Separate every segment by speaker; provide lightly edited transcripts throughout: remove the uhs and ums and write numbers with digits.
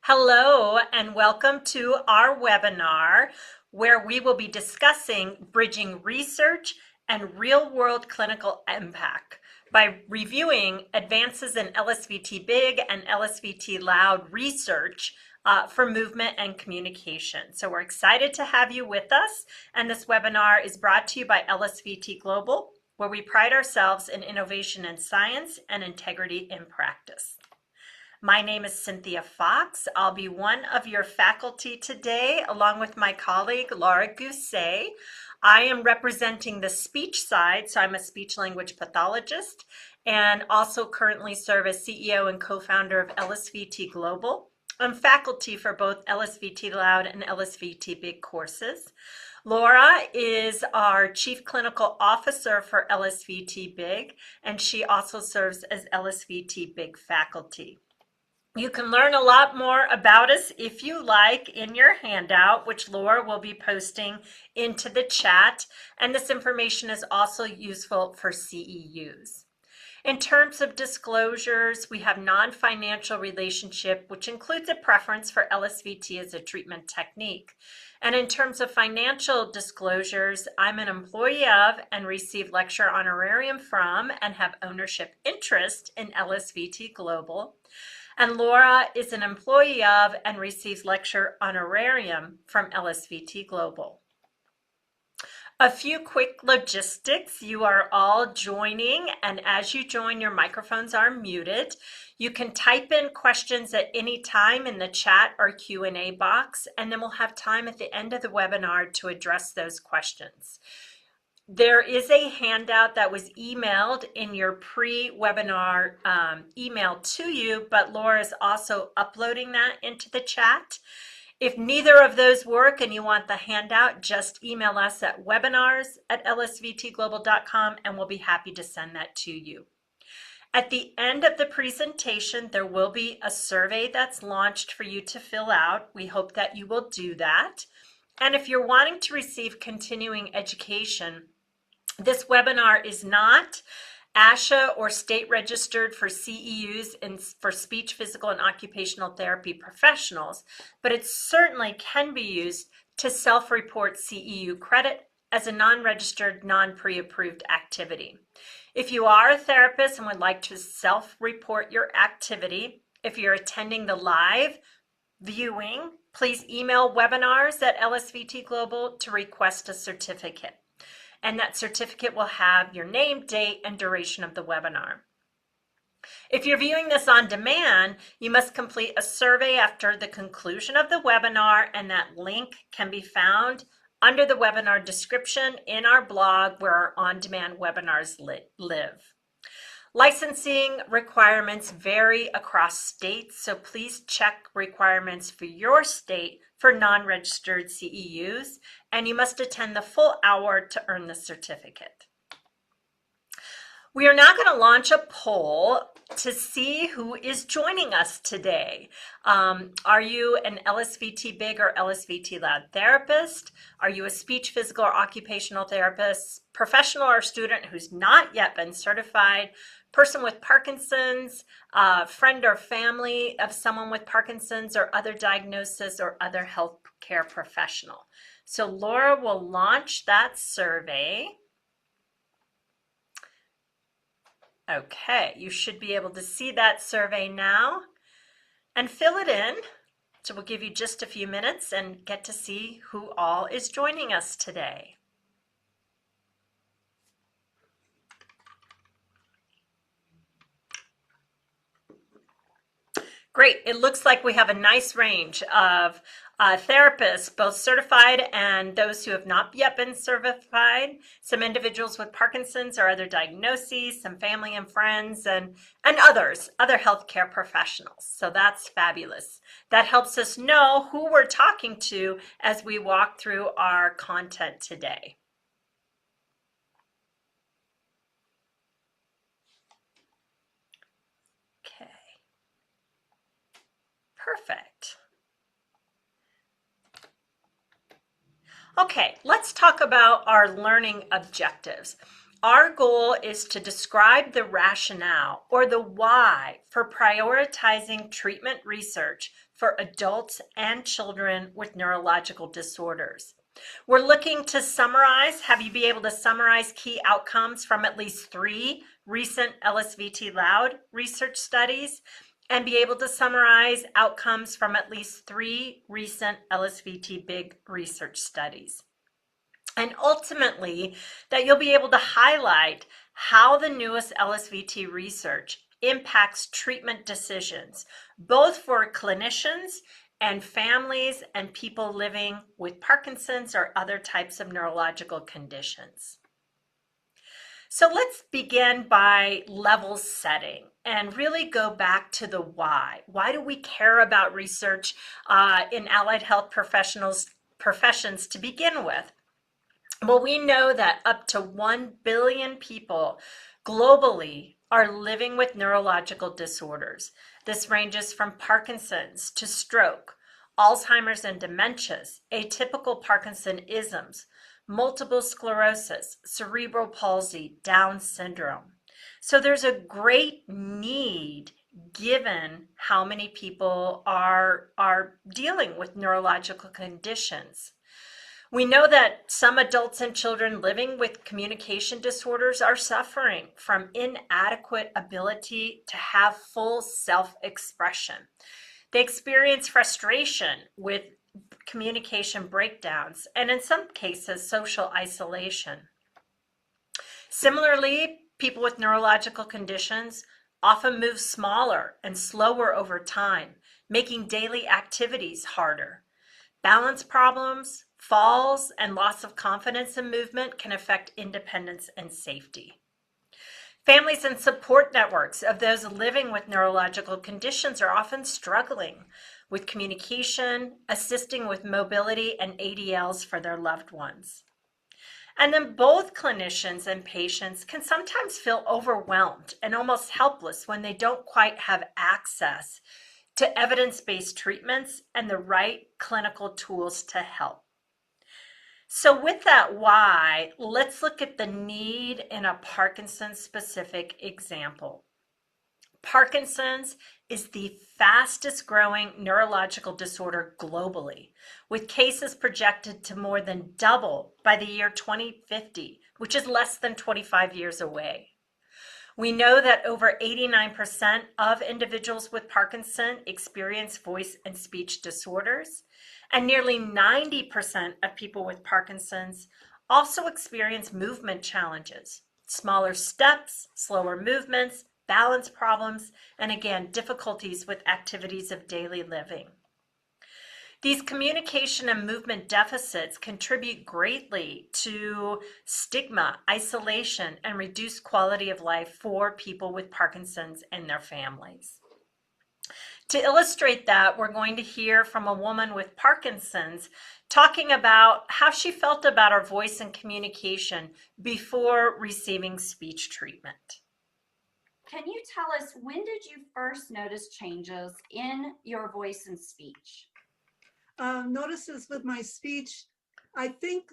Speaker 1: Hello and welcome to our webinar where we will be discussing bridging research and real-world clinical impact by reviewing advances in LSVT Big and LSVT Loud research for movement and communication. So we're excited to have you with us, and this webinar is brought to you by LSVT Global, where we pride ourselves in innovation in science and integrity in practice. My name is Cynthia Fox. I'll be one of your faculty today, along with my colleague, Laura Gousset. I am representing the speech side, so I'm a speech-language pathologist, and also currently serve as CEO and co-founder of LSVT Global. I'm faculty for both LSVT Loud and LSVT Big courses. Laura is our Chief Clinical Officer for LSVT Big, and she also serves as LSVT Big faculty. You can learn a lot more about us if you like in your handout, which Laura will be posting into the chat. And this information is also useful for CEUs. In terms of disclosures, we have non-financial relationship, which includes a preference for LSVT as a treatment technique. And in terms of financial disclosures, I'm an employee of and receive lecture honorarium from and have ownership interest in LSVT Global. And Laura is an employee of and receives lecture honorarium from LSVT Global. A few quick logistics. You are all joining, and as you join, your microphones are muted. You can type in questions at any time in the chat or Q&A box, and then we'll have time at the end of the webinar to address those questions. There is a handout that was emailed in your pre-webinar email to you, but Laura is also uploading that into the chat. If neither of those work and you want the handout, just email us at webinars@lsvtglobal.com and we'll be happy to send that to you. At the end of the presentation, there will be a survey that's launched for you to fill out. We hope that you will do that. And if you're wanting to receive continuing education, this webinar is not ASHA or state registered for CEUs and for speech, physical, and occupational therapy professionals, but it certainly can be used to self-report CEU credit as a non-registered, non-pre-approved activity. If you are a therapist and would like to self-report your activity, if you're attending the live viewing, please email webinars@LSVT Global to request a certificate. And that certificate will have your name, date, and duration of the webinar. If you're viewing this on demand, you must complete a survey after the conclusion of the webinar, and that link can be found under the webinar description in our blog where our on-demand webinars live. Licensing requirements vary across states, so please check requirements for your state for non-registered CEUs, and you must attend the full hour to earn the certificate. We are now going to launch a poll to see who is joining us today. Are you an LSVT Big or LSVT Loud therapist? Are you a speech, physical, or occupational therapist, professional or student who's not yet been certified, person with Parkinson's, friend or family of someone with Parkinson's or other diagnosis, or other healthcare professional? So Laura will launch that survey. Okay, you should be able to see that survey now and fill it in. So we'll give you just a few minutes and get to see who all is joining us today. Great, it looks like we have a nice range of therapists, both certified and those who have not yet been certified, some individuals with Parkinson's or other diagnoses, some family and friends, and other healthcare professionals. So that's fabulous. That helps us know who we're talking to as we walk through our content today. Okay. Perfect. Okay, let's talk about our learning objectives. Our goal is to describe the rationale or the why for prioritizing treatment research for adults and children with neurological disorders. We're looking to have you be able to summarize key outcomes from at least 3 recent LSVT Loud research studies and be able to summarize outcomes from at least 3 recent LSVT Big research studies. And ultimately, that you'll be able to highlight how the newest LSVT research impacts treatment decisions, both for clinicians and families and people living with Parkinson's or other types of neurological conditions. So let's begin by level setting and really go back to the why. Why do we care about research in allied health professions to begin with? Well, we know that up to 1 billion people globally are living with neurological disorders. This ranges from Parkinson's to stroke, Alzheimer's and dementias, atypical Parkinsonisms, multiple sclerosis, cerebral palsy, Down syndrome. So there's a great need given how many people are dealing with neurological conditions. We know that some adults and children living with communication disorders are suffering from inadequate ability to have full self-expression. They experience frustration with communication breakdowns and in some cases social isolation. Similarly, people with neurological conditions often move smaller and slower over time, making daily activities harder. Balance problems, falls, and loss of confidence in movement can affect independence and safety. Families and support networks of those living with neurological conditions are often struggling with communication, assisting with mobility and ADLs for their loved ones. And then both clinicians and patients can sometimes feel overwhelmed and almost helpless when they don't quite have access to evidence-based treatments and the right clinical tools to help. So with that why, let's look at the need in a Parkinson's-specific example. Parkinson's is the fastest growing neurological disorder globally, with cases projected to more than double by the year 2050, which is less than 25 years away. We know that over 89% of individuals with Parkinson experience voice and speech disorders, and nearly 90% of people with Parkinson's also experience movement challenges, smaller steps, slower movements, balance problems, and again, difficulties with activities of daily living. These communication and movement deficits contribute greatly to stigma, isolation, and reduced quality of life for people with Parkinson's and their families. To illustrate that, we're going to hear from a woman with Parkinson's talking about how she felt about her voice and communication before receiving speech treatment.
Speaker 2: Can you tell us, when did you first notice changes in your voice and speech?
Speaker 3: Notices with my speech, I think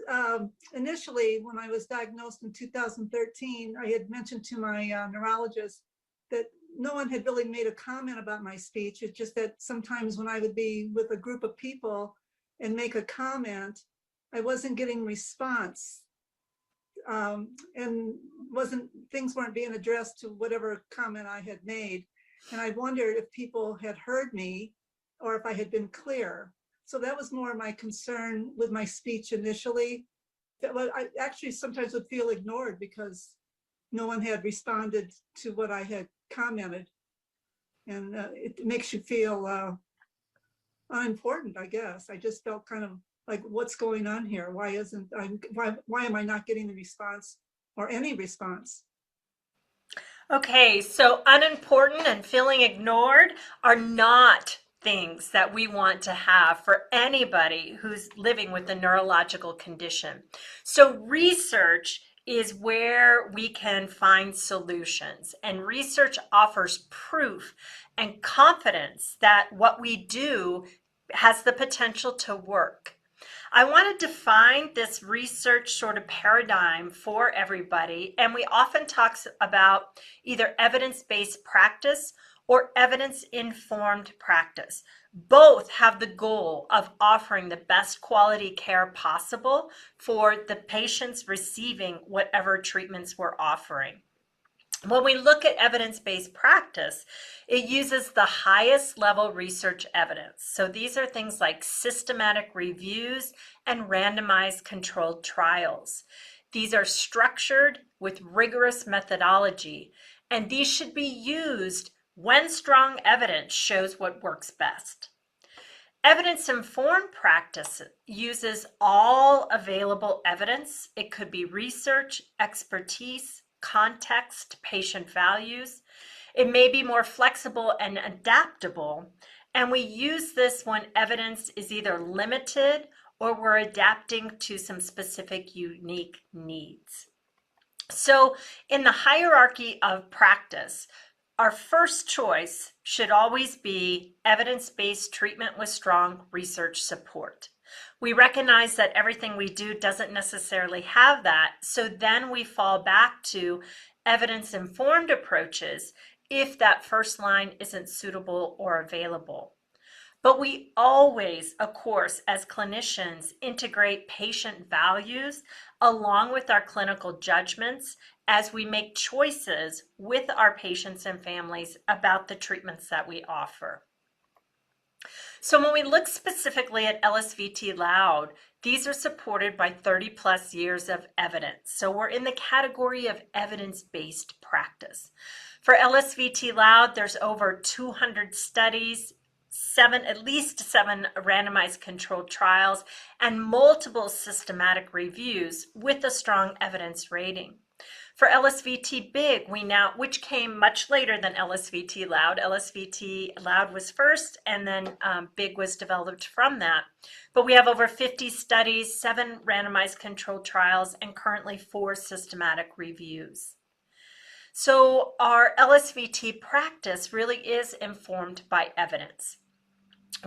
Speaker 3: initially when I was diagnosed in 2013, I had mentioned to my neurologist that no one had really made a comment about my speech. It's just that sometimes when I would be with a group of people and make a comment, I wasn't getting response. And things weren't being addressed to whatever comment I had made. And I wondered if people had heard me or if I had been clear. So that was more my concern with my speech initially. I actually sometimes would feel ignored because no one had responded to what I had commented. And it makes you feel unimportant, I guess. I just felt kind of like, what's going on here? Why am I not getting the response or any response?
Speaker 1: Okay, so unimportant and feeling ignored are not things that we want to have for anybody who's living with a neurological condition. So research is where we can find solutions, and research offers proof and confidence that what we do has the potential to work. I want to define this research sort of paradigm for everybody, and we often talk about either evidence-based practice or evidence-informed practice. Both have the goal of offering the best quality care possible for the patients receiving whatever treatments we're offering. When we look at evidence-based practice, it uses the highest level research evidence. So these are things like systematic reviews and randomized controlled trials. These are structured with rigorous methodology, and these should be used when strong evidence shows what works best. Evidence-informed practice uses all available evidence. It could be research, expertise, context, patient values. It may be more flexible and adaptable, and we use this when evidence is either limited or we're adapting to some specific unique needs. So in the hierarchy of practice, our first choice should always be evidence-based treatment with strong research support. We recognize that everything we do doesn't necessarily have that, so then we fall back to evidence-informed approaches if that first line isn't suitable or available. But we always, of course, as clinicians, integrate patient values along with our clinical judgments as we make choices with our patients and families about the treatments that we offer. So when we look specifically at LSVT Loud, these are supported by 30 plus years of evidence. So we're in the category of evidence-based practice. For LSVT Loud, there's over 200 studies, at least seven randomized controlled trials, and multiple systematic reviews with a strong evidence rating. For LSVT Big, which came much later than LSVT Loud. LSVT Loud was first, and then Big was developed from that. But we have over 50 studies, 7 randomized controlled trials, and currently 4 systematic reviews. So our LSVT practice really is informed by evidence.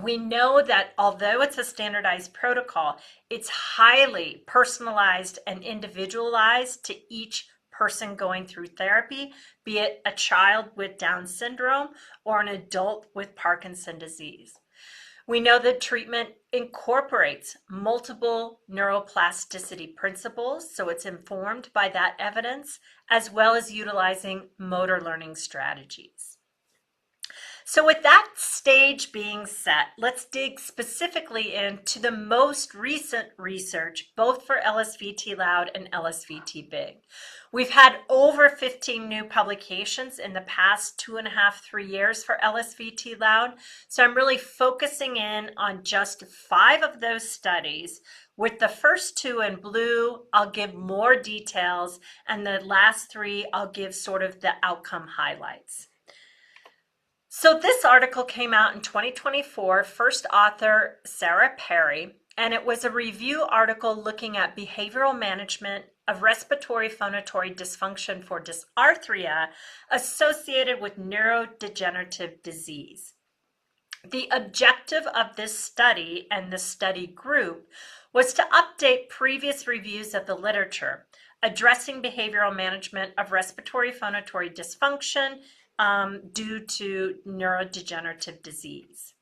Speaker 1: We know that although it's a standardized protocol, it's highly personalized and individualized to each person going through therapy, be it a child with Down syndrome or an adult with Parkinson's disease. We know that treatment incorporates multiple neuroplasticity principles, so it's informed by that evidence, as well as utilizing motor learning strategies. So with that stage being set, let's dig specifically into the most recent research, both for LSVT Loud and LSVT Big. We've had over 15 new publications in the past 2.5, 3 years for LSVT Loud. So I'm really focusing in on just 5 of those studies. With the first 2 in blue, I'll give more details, and the last 3, I'll give sort of the outcome highlights. So this article came out in 2024, first author Sarah Perry, and it was a review article looking at behavioral management of respiratory phonatory dysfunction for dysarthria associated with neurodegenerative disease. The objective of this study and the study group was to update previous reviews of the literature addressing behavioral management of respiratory phonatory dysfunction due to neurodegenerative disease.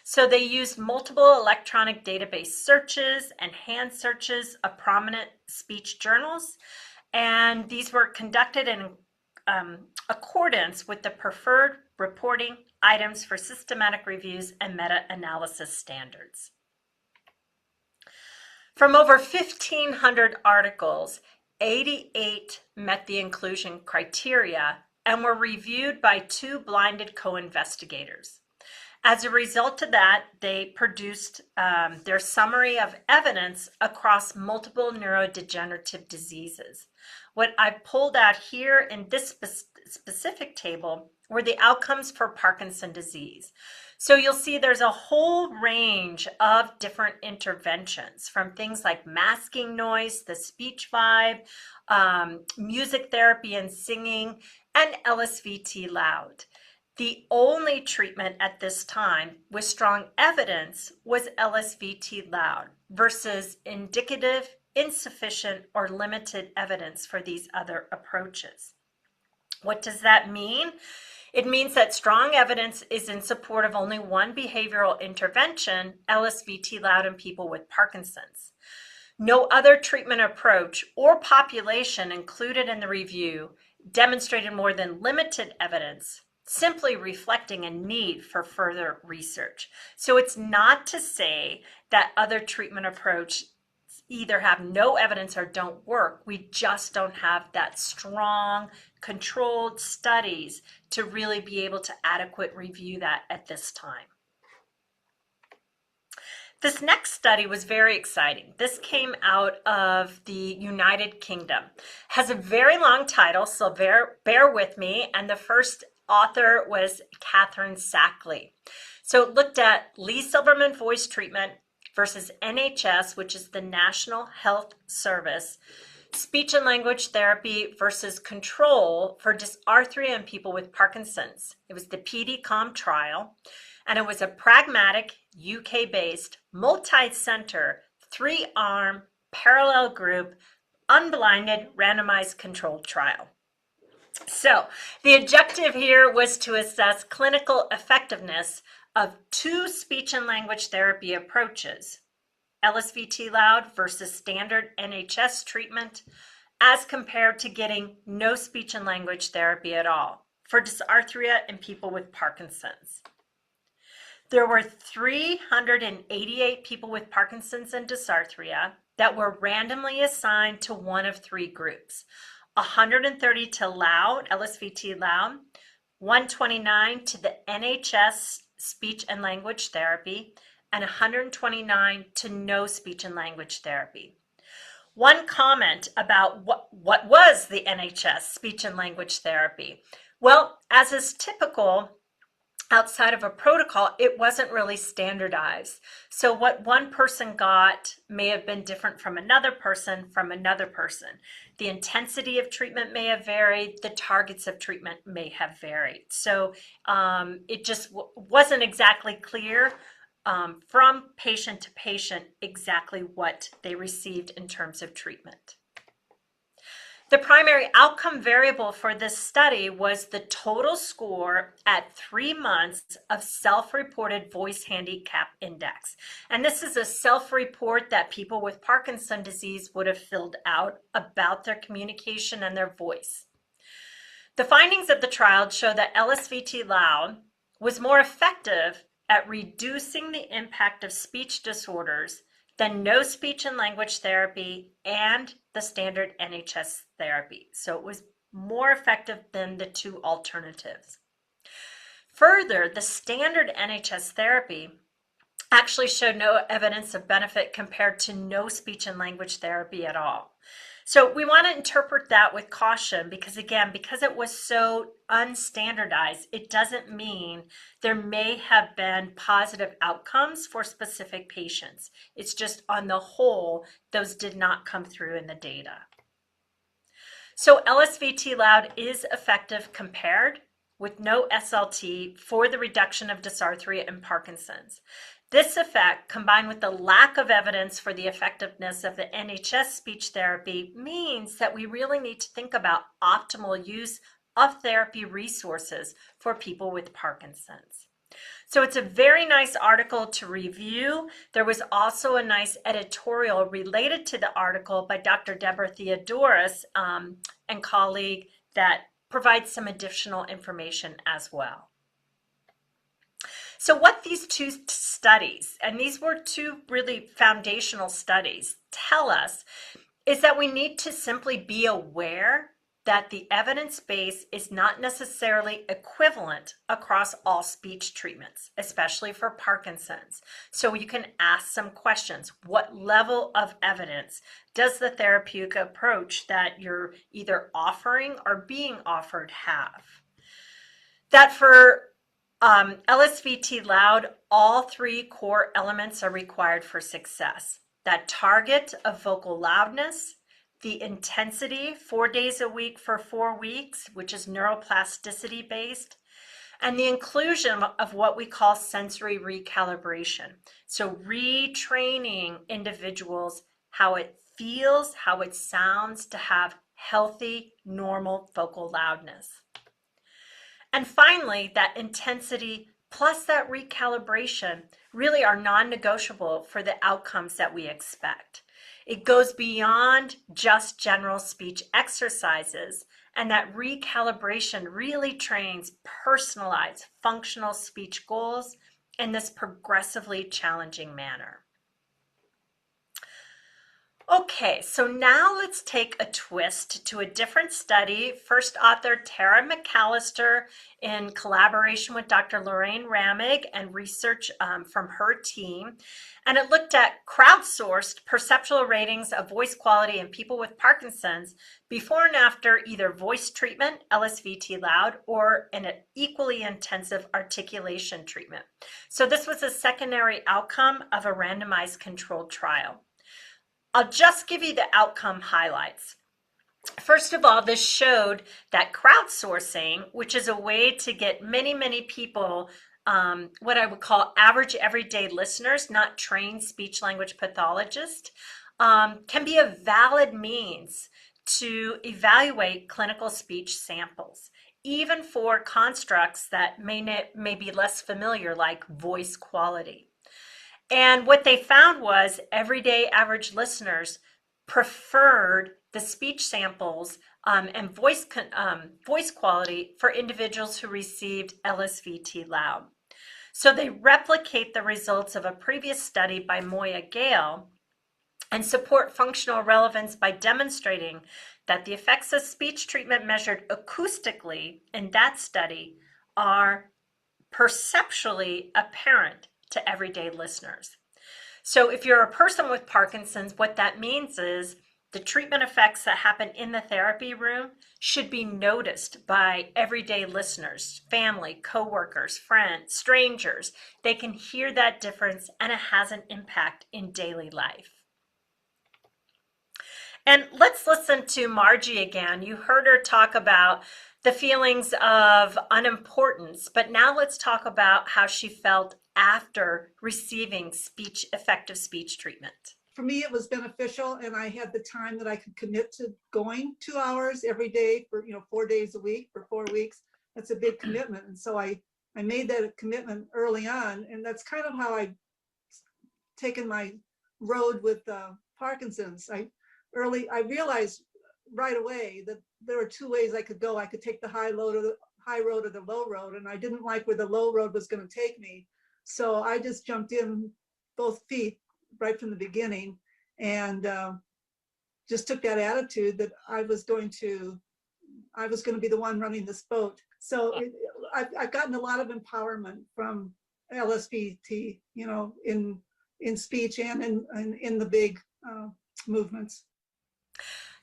Speaker 1: So they used multiple electronic database searches and hand searches of prominent speech journals, and these were conducted in accordance with the preferred reporting items for systematic reviews and meta-analysis standards. From over 1,500 articles, 88 met the inclusion criteria and were reviewed by 2 blinded co-investigators. As a result of that, they produced their summary of evidence across multiple neurodegenerative diseases. What I pulled out here in this specific table were the outcomes for Parkinson's disease. So you'll see there's a whole range of different interventions, from things like masking noise, the speech vibe, music therapy and singing, and LSVT Loud. The only treatment at this time with strong evidence was LSVT loud versus indicative, insufficient, or limited evidence for these other approaches. What does that mean? It means that strong evidence is in support of only one behavioral intervention, LSVT loud in people with Parkinson's. No other treatment approach or population included in the review demonstrated more than limited evidence, simply reflecting a need for further research. So it's not to say that other treatment approaches either have no evidence or don't work. We just don't have that strong, controlled studies to really be able to adequately review that at this time. This next study was very exciting. This came out of the United Kingdom. Has a very long title, so bear with me. And the first author was Catherine Sackley. So it looked at Lee Silverman voice treatment versus NHS, which is the National Health Service, speech and language therapy versus control for dysarthria in people with Parkinson's. It was the PDCOM trial. And it was a pragmatic, UK-based, multi-center, 3-arm, parallel group, unblinded, randomized controlled trial. So the objective here was to assess clinical effectiveness of 2 speech and language therapy approaches, LSVT loud versus standard NHS treatment, as compared to getting no speech and language therapy at all for dysarthria in people with Parkinson's. There were 388 people with Parkinson's and dysarthria that were randomly assigned to one of 3 groups. 130 to loud, LSVT loud, 129 to the NHS speech and language therapy, and 129 to no speech and language therapy. One comment about what was the NHS speech and language therapy. Well, as is typical, outside of a protocol, it wasn't really standardized. So what one person got may have been different from another person. The intensity of treatment may have varied. The targets of treatment may have varied. So it just wasn't exactly clear from patient to patient exactly what they received in terms of treatment. The primary outcome variable for this study was the total score at 3 months of self-reported voice handicap index. And this is a self-report that people with Parkinson's disease would have filled out about their communication and their voice. The findings of the trial show that LSVT loud was more effective at reducing the impact of speech disorders than no speech and language therapy and the standard NHS therapy. So it was more effective than the 2 alternatives. Further, the standard NHS therapy actually showed no evidence of benefit compared to no speech and language therapy at all. So we want to interpret that with caution because, again, because it was so unstandardized, it doesn't mean there may have been positive outcomes for specific patients. It's just on the whole, those did not come through in the data. So LSVT loud is effective compared with no SLT for the reduction of dysarthria and Parkinson's. This effect, combined with the lack of evidence for the effectiveness of the NHS speech therapy, means that we really need to think about optimal use of therapy resources for people with Parkinson's. So it's a very nice article to review. There was also a nice editorial related to the article by Dr. Deborah Theodoros and colleague that provides some additional information as well. So what these 2 studies, and these were 2 really foundational studies, tell us is that we need to simply be aware that the evidence base is not necessarily equivalent across all speech treatments, especially for Parkinson's. So you can ask some questions. What level of evidence does the therapeutic approach that you're either offering or being offered have? That for LSVT loud, all 3 core elements are required for success. That target of vocal loudness, the intensity 4 days a week for 4 weeks, which is neuroplasticity based, and the inclusion of what we call sensory recalibration. So retraining individuals how it feels, how it sounds to have healthy, normal vocal loudness. And finally, that intensity plus that recalibration really are non-negotiable for the outcomes that we expect. It goes beyond just general speech exercises, and that recalibration really trains personalized functional speech goals in this progressively challenging manner. Okay, so now let's take a twist to a different study. First author Tara McAllister in collaboration with Dr. Lorraine Ramig and research from her team. And it looked at crowdsourced perceptual ratings of voice quality in people with Parkinson's before and after either voice treatment, LSVT loud, or an equally intensive articulation treatment. So this was a secondary outcome of a randomized controlled trial. I'll just give you the outcome highlights. First of all, this showed that crowdsourcing, which is a way to get many, many people, what I would call average everyday listeners, not trained speech language pathologists, can be a valid means to evaluate clinical speech samples, even for constructs that may be less familiar, like voice quality. And what they found was everyday average listeners preferred the speech samples and voice quality for individuals who received LSVT loud. So they replicate the results of a previous study by Moya Gale and support functional relevance by demonstrating that the effects of speech treatment measured acoustically in that study are perceptually apparent to everyday listeners. So if you're a person with Parkinson's, what that means is the treatment effects that happen in the therapy room should be noticed by everyday listeners, family, coworkers, friends, strangers. They can hear that difference and it has an impact in daily life. And let's listen to Margie again. You heard her talk about the feelings of unimportance, but now let's talk about how she felt after receiving effective speech treatment.
Speaker 3: For me, it was beneficial, and I had the time that I could commit to going 2 hours every day for 4 days a week for 4 weeks. That's a big commitment, and so I made that commitment early on, and that's kind of how I've taken my road with Parkinson's. I realized right away that there were 2 ways I could go. I could take the high road or the low road, and I didn't like where the low road was going to take me. So I just jumped in both feet right from the beginning and just took that attitude that I was going to be the one running this boat. So I've gotten a lot of empowerment from LSVT, in speech and in the big movements.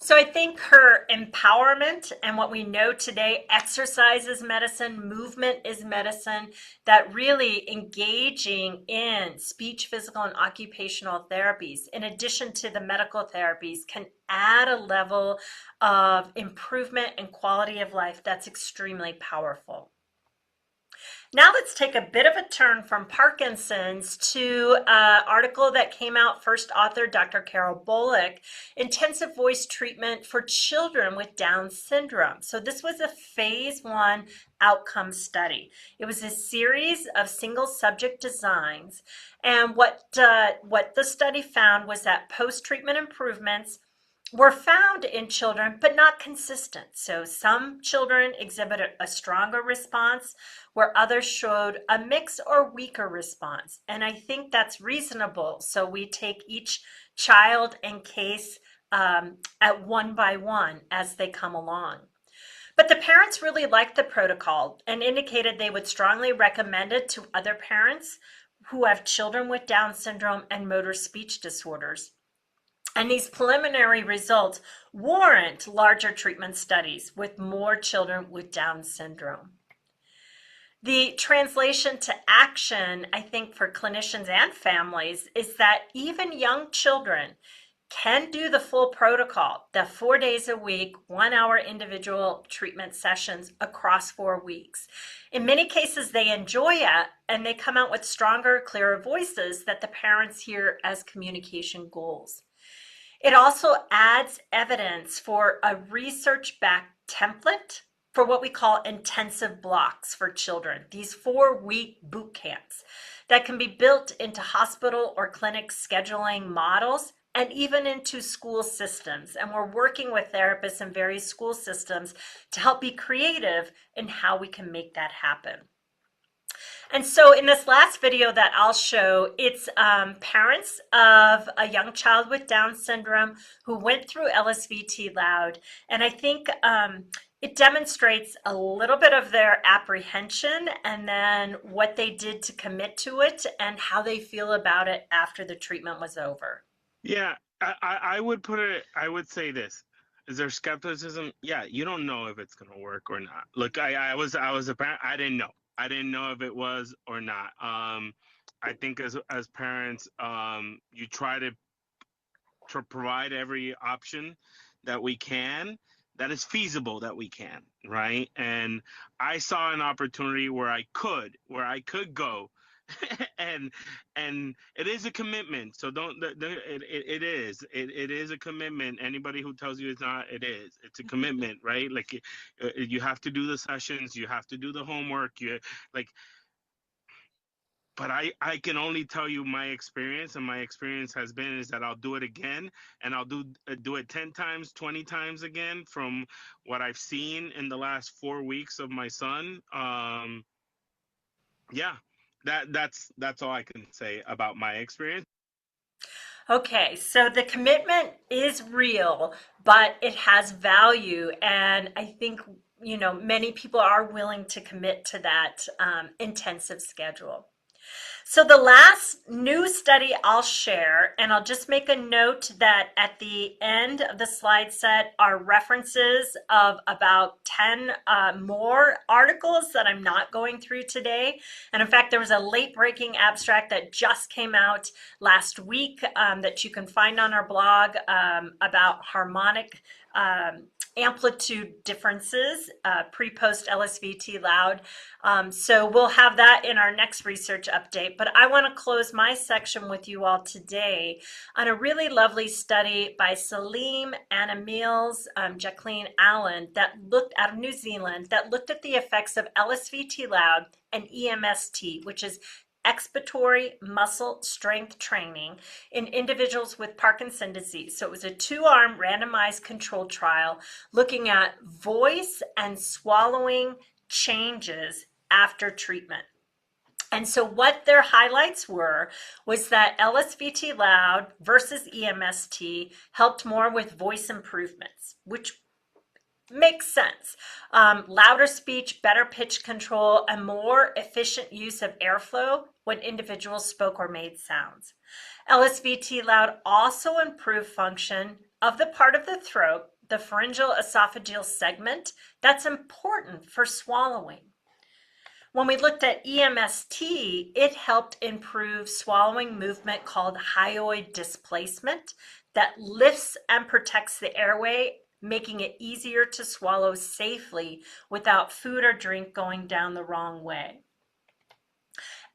Speaker 1: So I think her empowerment and what we know today, exercise is medicine, movement is medicine, that really engaging in speech, physical, and occupational therapies, in addition to the medical therapies, can add a level of improvement and quality of life that's extremely powerful. Now let's take a bit of a turn from Parkinson's to an article that came out, first author Dr. Carol Bullock, Intensive Voice Treatment for Children with Down Syndrome. So this was a phase 1 outcome study. It was a series of single subject designs. And what the study found was that post-treatment improvements were found in children, but not consistent. So some children exhibited a stronger response, where others showed a mixed or weaker response. And I think that's reasonable. So we take each child and case at one by one as they come along. But the parents really liked the protocol and indicated they would strongly recommend it to other parents who have children with Down syndrome and motor speech disorders. And these preliminary results warrant larger treatment studies with more children with Down syndrome. The translation to action, I think, for clinicians and families is that even young children can do the full protocol, the 4 days a week, 1 hour individual treatment sessions across 4 weeks. In many cases, they enjoy it and they come out with stronger, clearer voices that the parents hear as communication goals. It also adds evidence for a research-backed template for what we call intensive blocks for children, these 4-week boot camps that can be built into hospital or clinic scheduling models and even into school systems. And we're working with therapists in various school systems to help be creative in how we can make that happen. And so in this last video that I'll show, it's parents of a young child with Down syndrome who went through LSVT Loud. And I think it demonstrates a little bit of their apprehension and then what they did to commit to it and how they feel about it after the treatment was over.
Speaker 4: Yeah, I would put it, I would say this. Is there skepticism? Yeah, you don't know if it's gonna work or not. Look, I was a parent, I didn't know. I didn't know if it was or not. I think as parents, you try to provide every option that we can, that is feasible, that we can, right? And I saw an opportunity where I could go and it is a commitment, so don't it is a commitment. Anybody who tells you it's not, it's a commitment, right? Like you have to do the sessions, you have to do the homework, you like. But I can only tell you my experience, and my experience has been is that I'll do it again, and I'll do it 10 times, 20 times again from what I've seen in the last 4 weeks of my son. Yeah, that's all I can say about my experience.
Speaker 1: Okay, so the commitment is real, but it has value. And I think, many people are willing to commit to that intensive schedule. So the last new study I'll share, and I'll just make a note that at the end of the slide set are references of about 10 more articles that I'm not going through today. And in fact, there was a late breaking abstract that just came out last week that you can find on our blog about harmonic amplitude differences pre-post LSVT Loud. So we'll have that in our next research update. But I want to close my section with you all today on a really lovely study by Salim, Anna Mills, Jacqueline Allen that looked out of New Zealand that looked at the effects of LSVT Loud and EMST, which is expiratory muscle strength training in individuals with Parkinson's disease. So it was a 2-arm randomized controlled trial looking at voice and swallowing changes after treatment. And so what their highlights was that LSVT Loud versus EMST helped more with voice improvements, which makes sense. Louder speech, better pitch control, and more efficient use of airflow when individuals spoke or made sounds. LSVT Loud also improved function of the part of the throat, the pharyngeal esophageal segment, that's important for swallowing. When we looked at EMST, it helped improve swallowing movement called hyoid displacement that lifts and protects the airway, making it easier to swallow safely without food or drink going down the wrong way.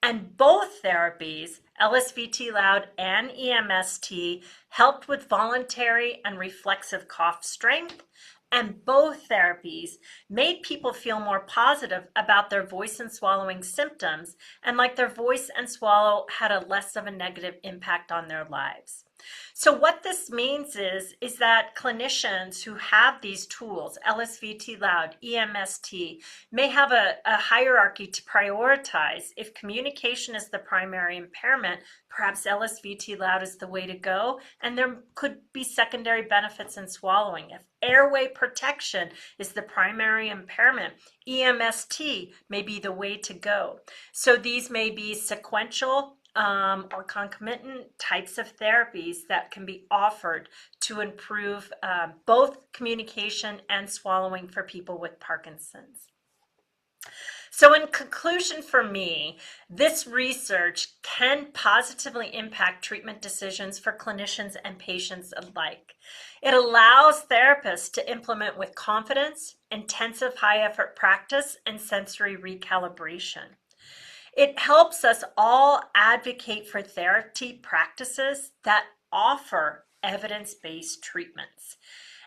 Speaker 1: And both therapies, LSVT Loud and EMST, helped with voluntary and reflexive cough strength. And both therapies made people feel more positive about their voice and swallowing symptoms and like their voice and swallow had a less of a negative impact on their lives. So what this means is that clinicians who have these tools, LSVT Loud, EMST, may have a hierarchy to prioritize. If communication is the primary impairment, perhaps LSVT Loud is the way to go, and there could be secondary benefits in swallowing. If airway protection is the primary impairment, EMST may be the way to go. So these may be sequential or concomitant types of therapies that can be offered to improve both communication and swallowing for people with Parkinson's. So in conclusion for me, this research can positively impact treatment decisions for clinicians and patients alike. It allows therapists to implement with confidence, intensive high-effort practice, and sensory recalibration. It helps us all advocate for therapy practices that offer evidence-based treatments.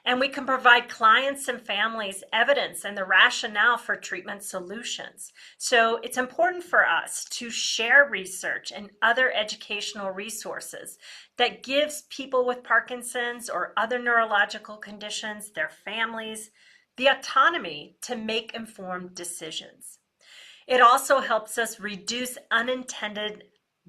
Speaker 1: And we can provide clients and families evidence and the rationale for treatment solutions. So it's important for us to share research and other educational resources that gives people with Parkinson's or other neurological conditions, their families, the autonomy to make informed decisions. It also helps us reduce unintended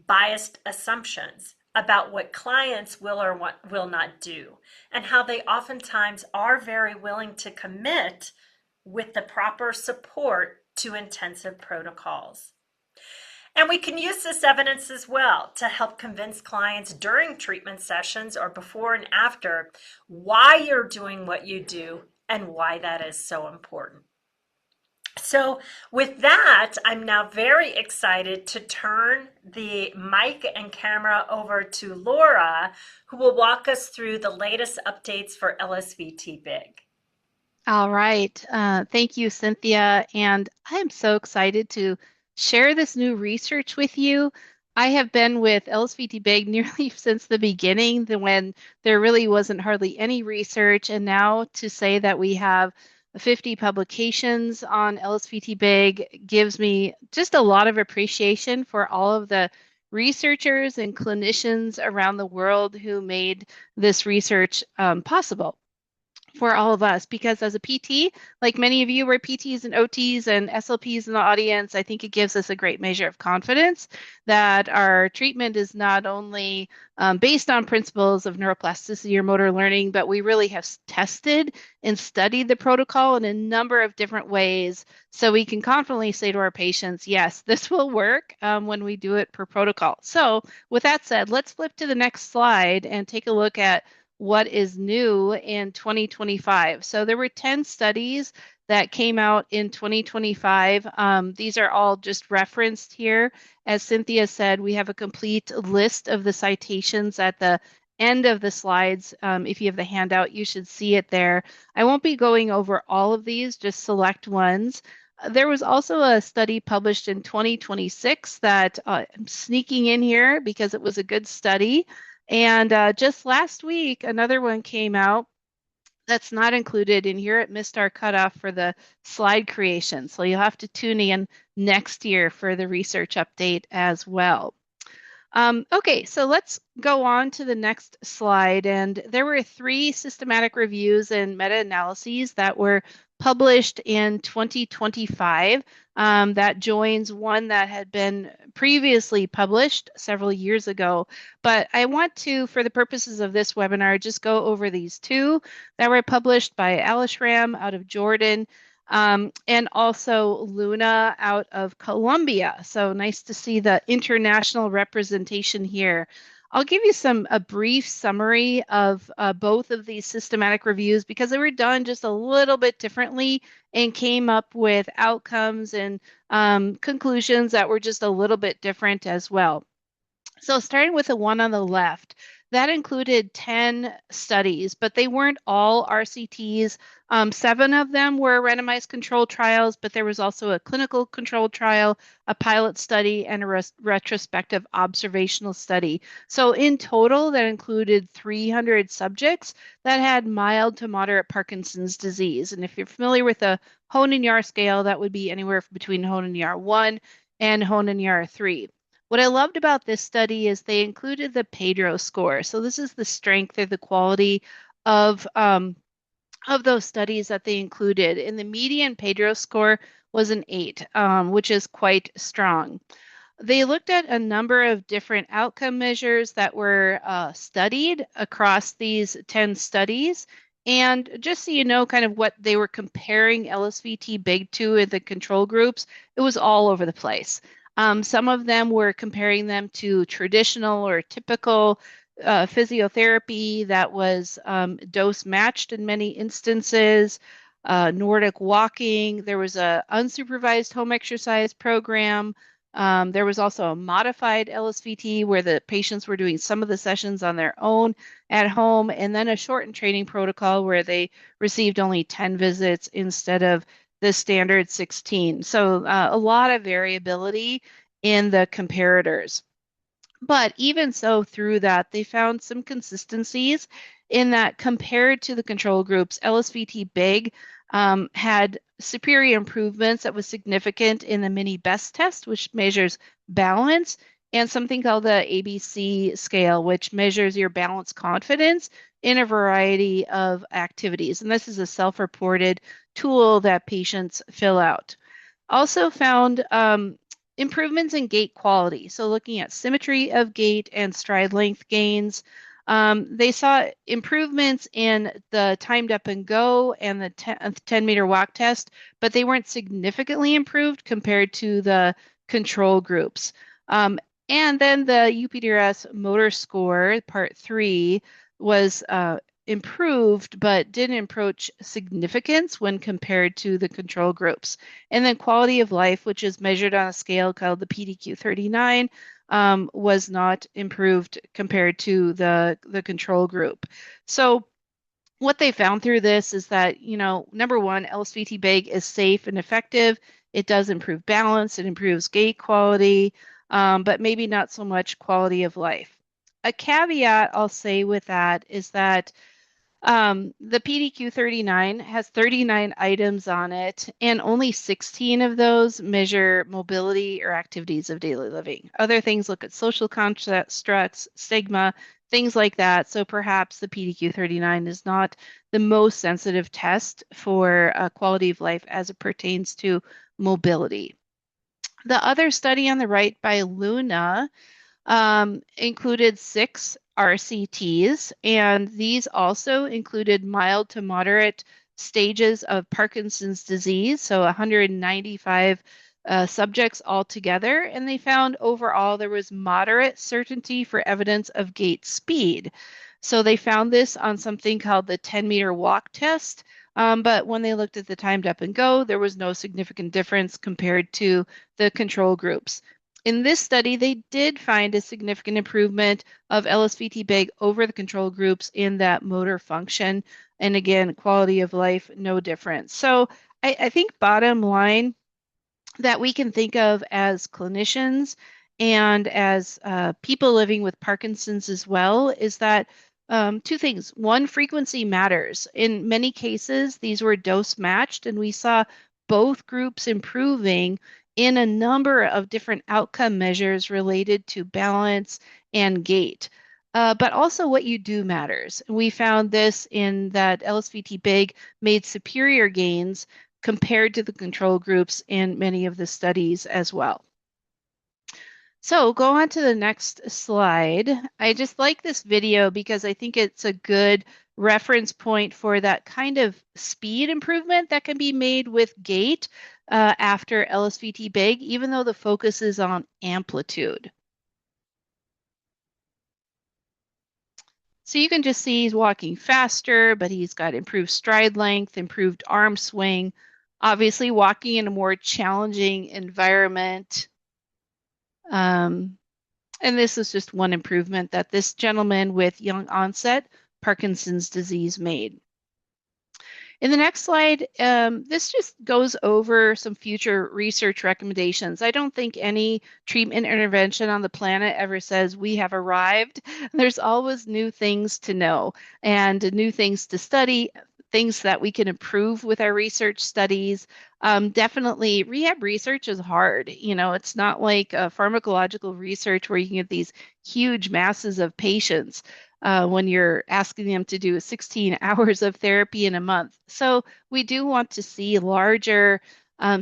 Speaker 1: biased assumptions about what clients will or will not do, and how they oftentimes are very willing to commit with the proper support to intensive protocols. And we can use this evidence as well to help convince clients during treatment sessions or before and after why you're doing what you do and why that is so important. So with that, I'm now very excited to turn the mic and camera over to Laura, who will walk us through the latest updates for LSVT Big.
Speaker 5: All right. Thank you, Cynthia. And I am so excited to share this new research with you. I have been with LSVT Big nearly since the beginning, when there really wasn't hardly any research. And now to say that we have 50 publications on LSVT Big gives me just a lot of appreciation for all of the researchers and clinicians around the world who made this research possible for all of us. Because as a PT, like many of you were PTs and OTs and SLPs in the audience, I think it gives us a great measure of confidence that our treatment is not only based on principles of neuroplasticity or motor learning, but we really have tested and studied the protocol in a number of different ways, so we can confidently say to our patients, yes, this will work when we do it per protocol. So with that said, let's flip to the next slide and take a look at what is new in 2025. So there were 10 studies that came out in 2025. These are all just referenced here. As Cynthia said, we have a complete list of the citations at the end of the slides. If you have the handout, you should see it there. I won't be going over all of these, just select ones. There was also a study published in 2026 that I'm sneaking in here because it was a good study. And just last week, another one came out that's not included in here. It missed our cutoff for the slide creation. So you'll have to tune in next year for the research update as well. Okay, so let's go on to the next slide. And there were 3 systematic reviews and meta-analyses that were published in 2025. That joins one that had been previously published several years ago. But I want to, for the purposes of this webinar, just go over these 2 that were published by Al-Ashram out of Jordan, and also Luna out of Colombia. So nice to see the international representation here. I'll give you a brief summary of both of these systematic reviews because they were done just a little bit differently and came up with outcomes and conclusions that were just a little bit different as well. So starting with the one on the left, that included 10 studies, but they weren't all RCTs. 7 of them were randomized controlled trials, but there was also a clinical controlled trial, a pilot study, and a retrospective observational study. So in total, that included 300 subjects that had mild to moderate Parkinson's disease. And if you're familiar with the Hoehn-Yahr scale, that would be anywhere between Hoehn-Yahr 1 and Hoehn-Yahr 3. What I loved about this study is they included the Pedro score. So this is the strength or the quality of those studies that they included. And the median Pedro score was an 8, which is quite strong. They looked at a number of different outcome measures that were studied across these 10 studies. And just so you know kind of what they were comparing LSVT Big to in the control groups, it was all over the place. Some of them were comparing them to traditional or typical physiotherapy that was dose matched in many instances. Nordic walking. There was a unsupervised home exercise program. There was also a modified LSVT where the patients were doing some of the sessions on their own at home, and then a shortened training protocol where they received only 10 visits instead of the standard 16. So a lot of variability in the comparators. But even so, through that, they found some consistencies in that compared to the control groups, LSVT big had superior improvements that was significant in the mini best test, which measures balance, and something called the ABC scale, which measures your balance confidence in a variety of activities. And this is a self-reported tool that patients fill out. Also found improvements in gait quality. So looking at symmetry of gait and stride length gains. They saw improvements in the timed up and go and the 10-meter walk test, but they weren't significantly improved compared to the control groups. And then the UPDRS motor score, part 3, was improved, but didn't approach significance when compared to the control groups. And then quality of life, which is measured on a scale called the PDQ-39, was not improved compared to the control group. So what they found through this is that, number one, LSVT big is safe and effective. It does improve balance, it improves gait quality, but maybe not so much quality of life. A caveat I'll say with that is that the PDQ-39 has 39 items on it, and only 16 of those measure mobility or activities of daily living. Other things look at social constructs, stigma, things like that. So perhaps the PDQ-39 is not the most sensitive test for quality of life as it pertains to mobility. The other study on the right by Luna included 6 RCTs, and these also included mild to moderate stages of Parkinson's disease, so 195 subjects altogether, and they found overall there was moderate certainty for evidence of gait speed. So they found this on something called the 10-meter walk test, but when they looked at the timed up and go, there was no significant difference compared to the control groups. In this study, they did find a significant improvement of LSVT big over the control groups in that motor function. And again, quality of life, no difference. So I think bottom line that we can think of as clinicians and as people living with Parkinson's as well is that 2 things. One, frequency matters. In many cases, these were dose matched, and we saw both groups improving in a number of different outcome measures related to balance and gait. But also what you do matters. We found this in that LSVT big made superior gains compared to the control groups in many of the studies as well. So go on to the next slide. I just like this video because I think it's a good reference point for that kind of speed improvement that can be made with gait after LSVT big, even though the focus is on amplitude. So you can just see he's walking faster, but he's got improved stride length, improved arm swing, obviously walking in a more challenging environment. And this is just one improvement that this gentleman with young onset Parkinson's disease made. In the next slide, this just goes over some future research recommendations. I don't think any treatment intervention on the planet ever says we have arrived. There's always new things to know and new things to study, things that we can improve with our research studies. Definitely, rehab research is hard. It's not like pharmacological research where you can get these huge masses of patients when you're asking them to do 16 hours of therapy in a month. So we do want to see larger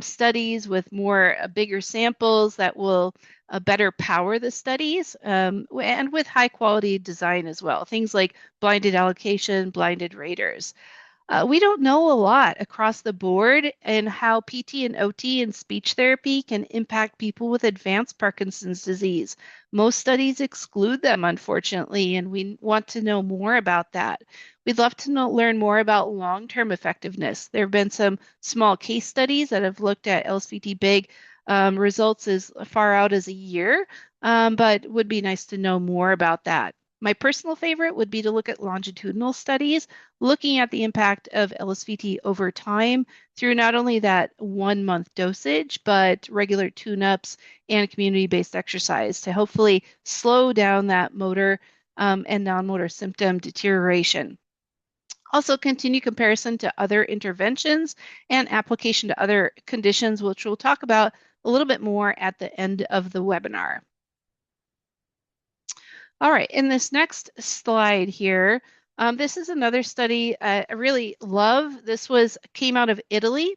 Speaker 5: studies with bigger samples that will better power the studies and with high quality design as well. Things like blinded allocation, blinded raters. We don't know a lot across the board and how PT and OT and speech therapy can impact people with advanced Parkinson's disease. Most studies exclude them, unfortunately, and we want to know more about that. We'd love to learn more about long-term effectiveness. There have been some small case studies that have looked at LSVT big results as far out as a year, but would be nice to know more about that. My personal favorite would be to look at longitudinal studies, looking at the impact of LSVT over time through not only that 1 month dosage, but regular tune-ups and community-based exercise to hopefully slow down that motor and non-motor symptom deterioration. Also, continue comparison to other interventions and application to other conditions, which we'll talk about a little bit more at the end of the webinar. All right, in this next slide here, this is another study I really love. This came out of Italy,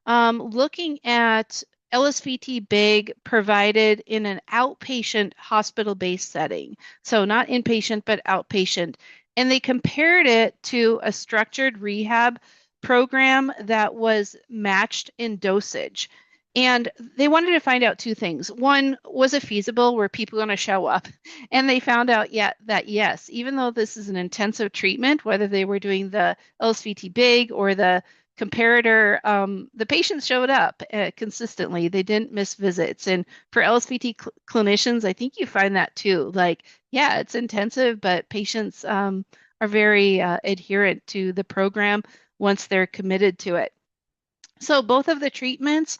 Speaker 5: looking at LSVT big provided in an outpatient hospital-based setting. So not inpatient, but outpatient. And they compared it to a structured rehab program that was matched in dosage. And they wanted to find out two things. One, was it feasible? Were people going to show up? And they found out that yes, even though this is an intensive treatment, whether they were doing the LSVT big or the comparator, the patients showed up consistently. They didn't miss visits. And for LSVT clinicians, I think you find that too. Like, yeah, it's intensive, but patients are very adherent to the program once they're committed to it. So both of the treatments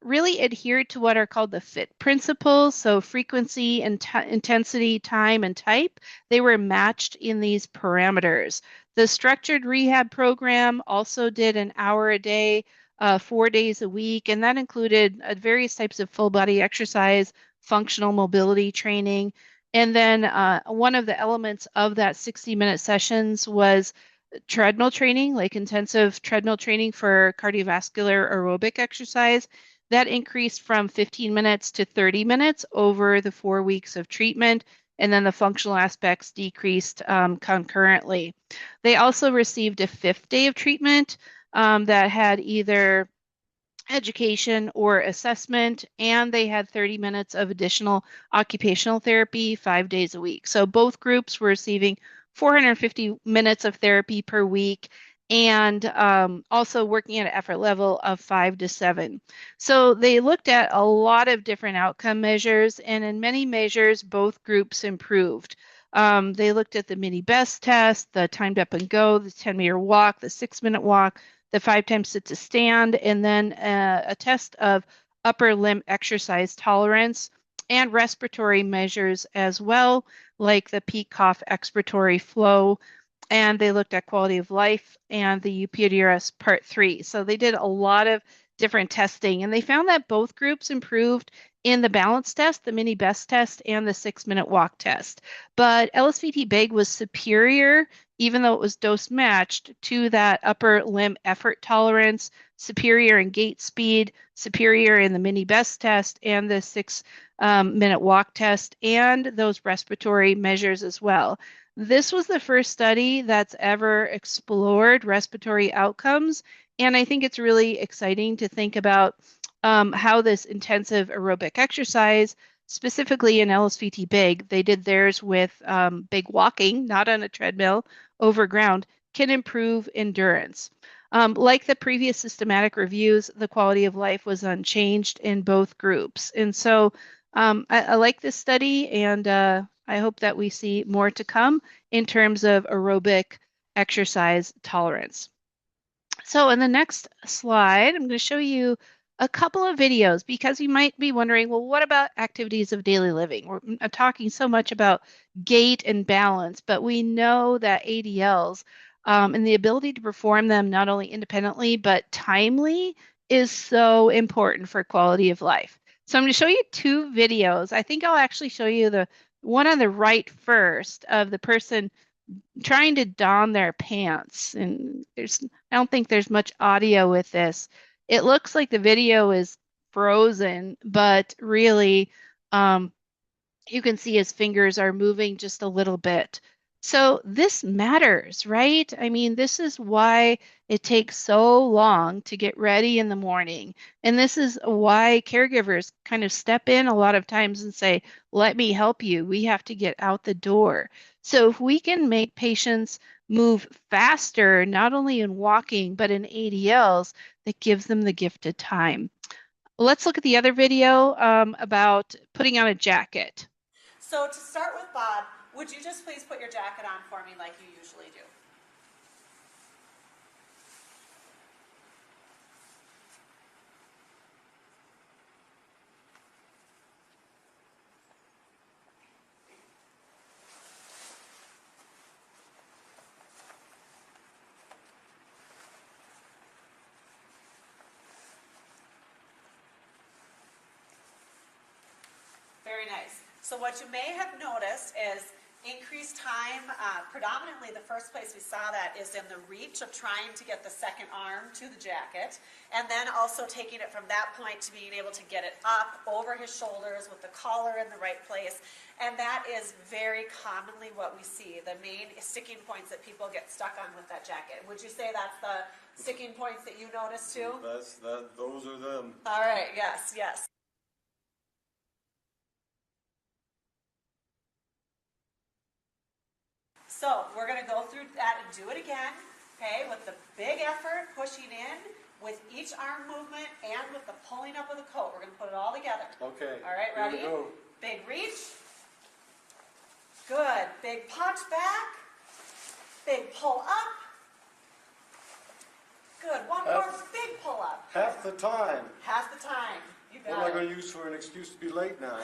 Speaker 5: really adhered to what are called the FIT principles. So frequency, intensity, time, and type. They were matched in these parameters. The structured rehab program also did an hour a day, 4 days a week, and that included various types of full body exercise, functional mobility training. And then one of the elements of that 60-minute sessions was treadmill training, like intensive treadmill training for cardiovascular aerobic exercise. That increased from 15 minutes to 30 minutes over the 4 weeks of treatment. And then the functional aspects decreased concurrently. They also received a 5th day of treatment that had either education or assessment, and they had 30 minutes of additional occupational therapy 5 days a week. So both groups were receiving 450 minutes of therapy per week, and also working at an effort level of 5 to 7. So they looked at a lot of different outcome measures, and in many measures, both groups improved. They looked at the mini best test, the timed up and go, the 10-meter walk, the 6-minute walk, the 5 times sit to stand, and then a test of upper limb exercise tolerance and respiratory measures as well, like the peak cough expiratory flow. And they looked at quality of life and the UPDRS Part 3. So they did a lot of different testing, and they found that both groups improved in the balance test, the mini best test, and the 6-minute walk test. But LSVT big was superior, even though it was dose matched, to that upper limb effort tolerance, superior in gait speed, superior in the mini best test, and the 6-minute walk test, and those respiratory measures as well. This was the first study that's ever explored respiratory outcomes, and I think it's really exciting to think about how this intensive aerobic exercise, specifically in LSVT big, they did theirs with big walking, not on a treadmill, over ground, can improve endurance. Like the previous systematic reviews, the quality of life was unchanged in both groups. And so I like this study, and I hope that we see more to come in terms of aerobic exercise tolerance. So in the next slide, I'm going to show you a couple of videos, because you might be wondering, well, what about activities of daily living? We're talking so much about gait and balance, but we know that ADLs and the ability to perform them not only independently, but timely is so important for quality of life. So I'm going to show you 2 videos. I think I'll actually show you the one on the right first, of the person trying to don their pants. And I don't think there's much audio with this. It looks like the video is frozen, but really you can see his fingers are moving just a little bit. So this matters, right? I mean, this is why it takes so long to get ready in the morning. And this is why caregivers kind of step in a lot of times and say, let me help you. We have to get out the door. So if we can make patients move faster, not only in walking, but in ADLs that gives them the gift of time. Let's look at the other video about putting on a jacket.
Speaker 1: So to start with, Bob, would you just please put your jacket on for me like you usually do? Very nice. So what you may have noticed is increased time. Predominantly the first place we saw that is in the reach of trying to get the second arm to the jacket, and then also taking it from that point to being able to get it up over his shoulders with the collar in the right place. And that is very commonly what we see, the main sticking points that people get stuck on with that jacket. Would you say that's the sticking points that you noticed too?
Speaker 6: Those are them.
Speaker 1: All right, yes, yes. So we're going to go through that and do it again, okay, with the big effort, pushing in, with each arm movement, and with the pulling up of the coat. We're going to put it all together.
Speaker 6: Okay.
Speaker 1: All right,
Speaker 6: here
Speaker 1: ready?
Speaker 6: we go.
Speaker 1: Big reach. Good. Big punch back. Big pull up. Good. One more big pull up.
Speaker 6: Half the time.
Speaker 1: Half the time. You
Speaker 6: What am
Speaker 1: got
Speaker 6: I
Speaker 1: it.
Speaker 6: going to use for an excuse to be late now?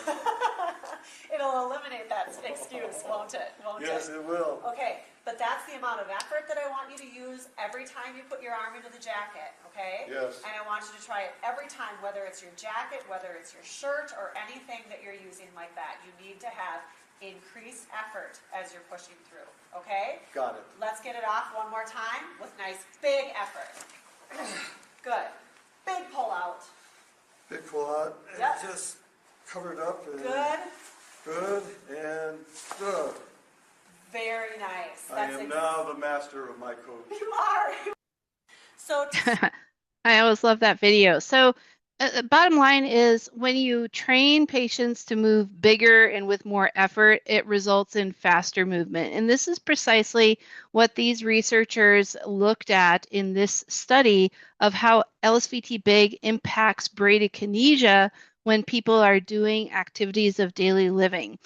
Speaker 1: It'll eliminate that excuse, won't it? Won't
Speaker 6: Yes,
Speaker 1: it?
Speaker 6: it will.
Speaker 1: Okay, but that's the amount of effort that I want you to use every time you put your arm into the jacket, okay?
Speaker 6: Yes.
Speaker 1: And I want you to try it every time, whether it's your jacket, whether it's your shirt, or anything that you're using like that. You need to have increased effort as you're pushing through, okay?
Speaker 6: Got it.
Speaker 1: Let's get it off one more time with nice big effort. Good. Big pull out.
Speaker 6: Big pull out. And
Speaker 1: Yep.
Speaker 6: just covered up. And
Speaker 1: Good.
Speaker 6: Good and good.
Speaker 1: Very nice.
Speaker 6: I am now the master of my coach.
Speaker 1: You are. So
Speaker 5: I always love that video. So, bottom line is when you train patients to move bigger and with more effort, it results in faster movement. And this is precisely what these researchers looked at in this study of how LSVT big impacts bradykinesia when people are doing activities of daily living.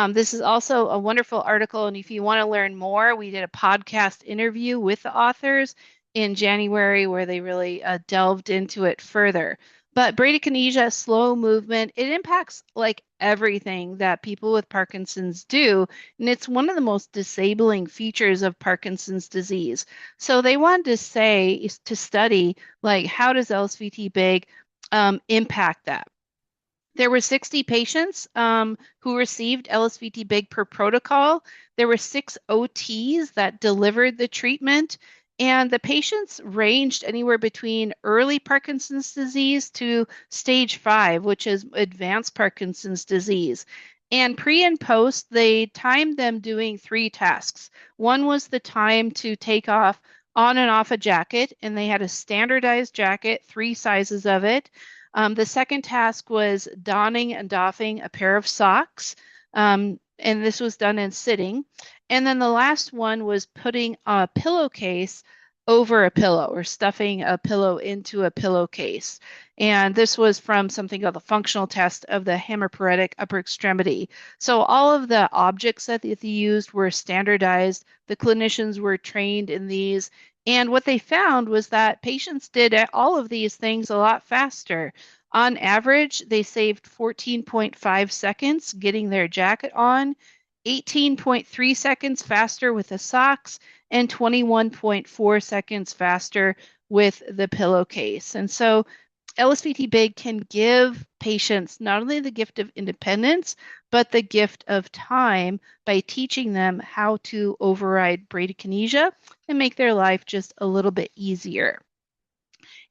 Speaker 5: This is also a wonderful article, and if you want to learn more, we did a podcast interview with the authors in January where they really delved into it further. But bradykinesia, slow movement, it impacts like everything that people with Parkinson's do, and it's one of the most disabling features of Parkinson's disease. So they wanted to study like how does LSVT big impact that. There were 60 patients who received LSVT big per protocol. There were 6 OTs that delivered the treatment. And the patients ranged anywhere between early Parkinson's disease to stage 5, which is advanced Parkinson's disease. And pre and post, they timed them doing 3 tasks. One was the time to take off on and off a jacket, and they had a standardized jacket, 3 sizes of it. The second task was donning and doffing a pair of socks, and this was done in sitting. And then the last one was putting a pillowcase over a pillow or stuffing a pillow into a pillowcase. And this was from something called the functional test of the hemiparetic upper extremity. So all of the objects that they used were standardized. The clinicians were trained in these. And what they found was that patients did all of these things a lot faster. On average, they saved 14.5 seconds getting their jacket on, 18.3 seconds faster with the socks, and 21.4 seconds faster with the pillowcase. And so LSVT big can give patients not only the gift of independence, but the gift of time by teaching them how to override bradykinesia and make their life just a little bit easier.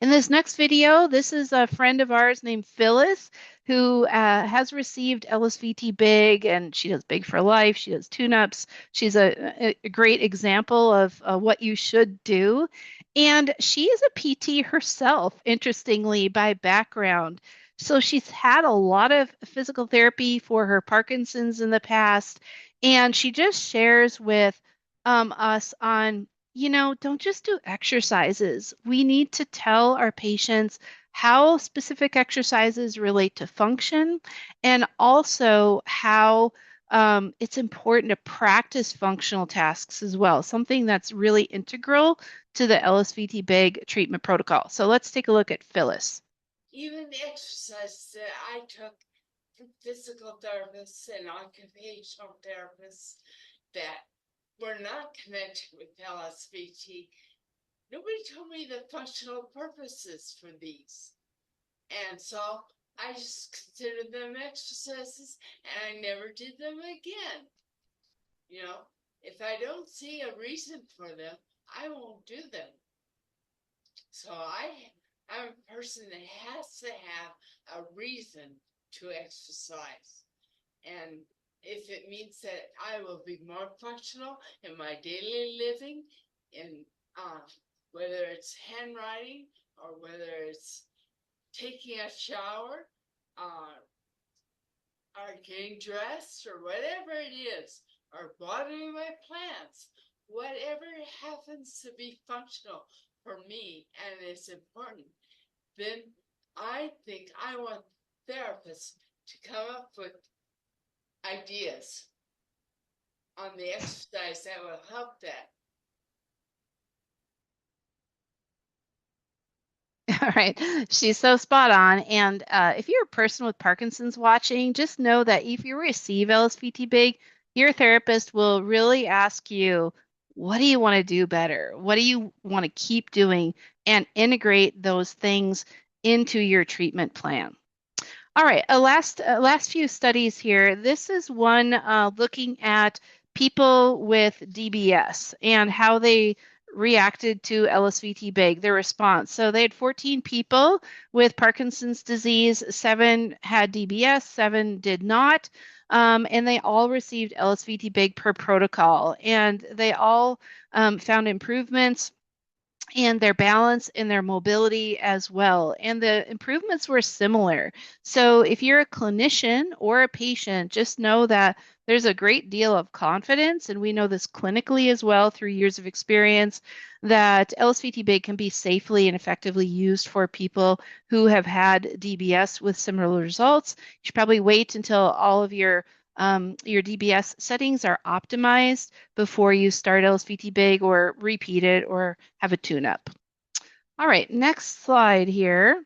Speaker 5: In this next video, this is a friend of ours named Phyllis who has received LSVT big, and she does big for life. She does tune-ups. She's a great example of what you should do. And she is a PT herself, interestingly, by background. So she's had a lot of physical therapy for her Parkinson's in the past, and she just shares with us on, don't just do exercises. We need to tell our patients how specific exercises relate to function and also how it's important to practice functional tasks as well, something that's really integral to the LSVT big treatment protocol. So let's take a look at Phyllis.
Speaker 7: Even the exercises that I took from physical therapists and occupational therapists that were not connected with LSVT, nobody told me the functional purposes for these. And so I just considered them exercises and I never did them again. If I don't see a reason for them, I won't do them. So I'm a person that has to have a reason to exercise. And if it means that I will be more functional in my daily living, in whether it's handwriting or whether it's taking a shower, or getting dressed, or whatever it is, or watering my plants, whatever happens to be functional for me and it's important, then I think I want therapists to come up with ideas on the exercise that will help that.
Speaker 5: All right, she's so spot on. And if you're a person with Parkinson's watching, just know that if you receive LSVT big, your therapist will really ask you, what do you want to do better? What do you want to keep doing? And integrate those things into your treatment plan. All right, last few studies here. This is one looking at people with DBS and how they reacted to LSVT big, their response. So they had 14 people with Parkinson's disease, 7 had DBS, 7 did not, and they all received LSVT big per protocol, and they all found improvements and their balance and their mobility as well. And the improvements were similar. So if you're a clinician or a patient, just know that there's a great deal of confidence, and we know this clinically as well through years of experience, that LSVT big can be safely and effectively used for people who have had DBS with similar results. You should probably wait until all of your DBS settings are optimized before you start LSVT big or repeat it or have a tune-up. All right, next slide here.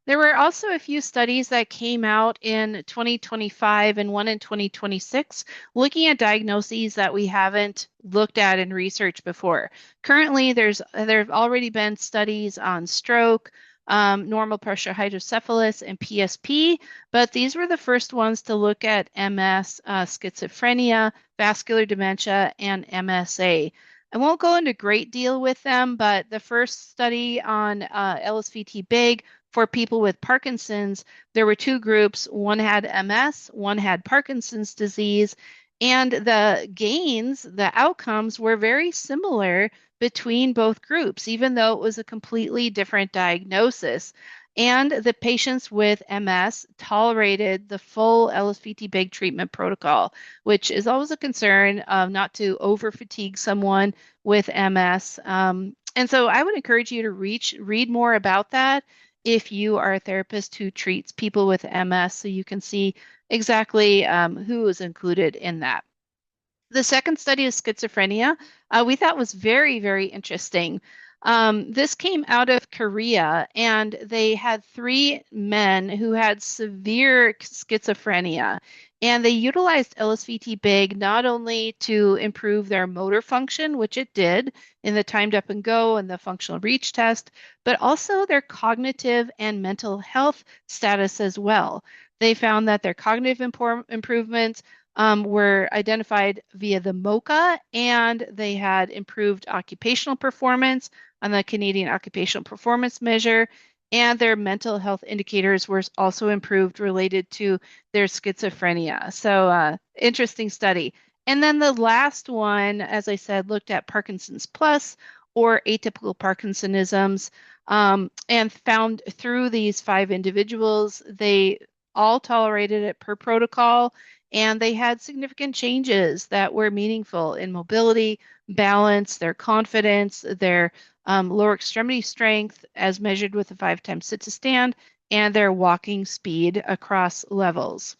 Speaker 5: There were also a few studies that came out in 2025 and one in 2026 looking at diagnoses that we haven't looked at in research before. Currently, there have already been studies on stroke, normal pressure hydrocephalus, and PSP, but these were the first ones to look at MS, schizophrenia, vascular dementia, and MSA. I won't go into great deal with them, but the first study on LSVT big for people with Parkinson's, there were 2 groups. One had MS, one had Parkinson's disease, and the gains, the outcomes were very similar between both groups, even though it was a completely different diagnosis. And the patients with MS tolerated the full LSVT big treatment protocol, which is always a concern, not to over fatigue someone with MS. And so I would encourage you to read more about that if you are a therapist who treats people with MS, so you can see exactly who is included in that. The second study is schizophrenia. We thought was very, very interesting. This came out of Korea, and they had 3 men who had severe schizophrenia. And they utilized LSVT big not only to improve their motor function, which it did in the timed up and go and the functional reach test, but also their cognitive and mental health status as well. They found that their cognitive improvements were identified via the MOCA, and they had improved occupational performance on the Canadian Occupational Performance Measure, and their mental health indicators were also improved related to their schizophrenia. So interesting study. And then the last one, as I said, looked at Parkinson's plus or atypical Parkinsonisms, and found through these 5 individuals, they all tolerated it per protocol, and they had significant changes that were meaningful in mobility, balance, their confidence, their lower extremity strength as measured with a 5 times sit to stand, and their walking speed across levels.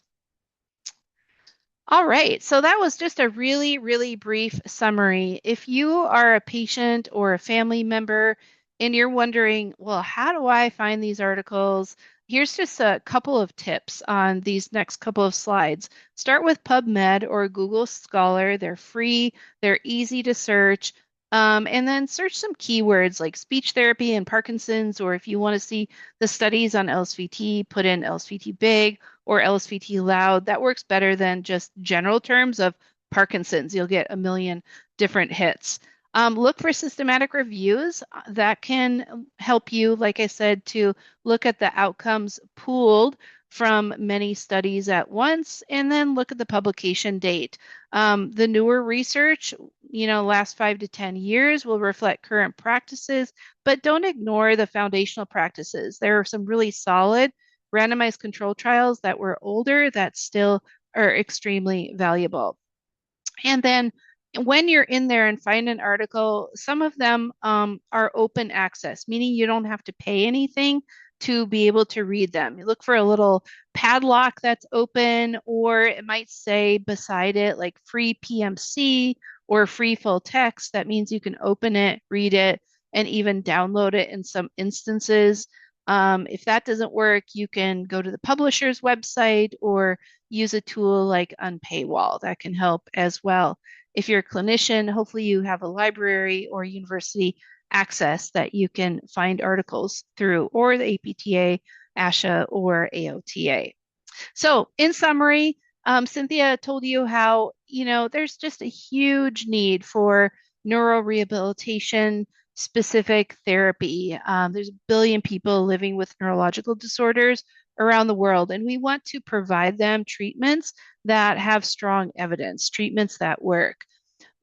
Speaker 5: All right, so that was just a really, really brief summary. If you are a patient or a family member and you're wondering, well, how do I find these articles? Here's just a couple of tips on these next couple of slides. Start with PubMed or Google Scholar. They're free, they're easy to search. And then search some keywords like speech therapy and Parkinson's, or if you want to see the studies on LSVT, put in LSVT big or LSVT loud. That works better than just general terms of Parkinson's. You'll get a million different hits. Look for systematic reviews that can help you, like I said, to look at the outcomes pooled from many studies at once, and then look at the publication date. The newer research, last 5 to 10 years will reflect current practices, but don't ignore the foundational practices. There are some really solid randomized control trials that were older that still are extremely valuable. And then when you're in there and find an article, some of them are open access, meaning you don't have to pay anything to be able to read them. You look for a little padlock that's open, or it might say beside it like free PMC or free full text. That means you can open it, read it, and even download it in some instances. If that doesn't work, you can go to the publisher's website or use a tool like Unpaywall that can help as well. If you're a clinician, hopefully you have a library or university access that you can find articles through, or the APTA, ASHA, or AOTA. So in summary, Cynthia told you how, there's just a huge need for neurorehabilitation specific therapy. There's 1 billion people living with neurological disorders around the world, and we want to provide them treatments that have strong evidence, treatments that work.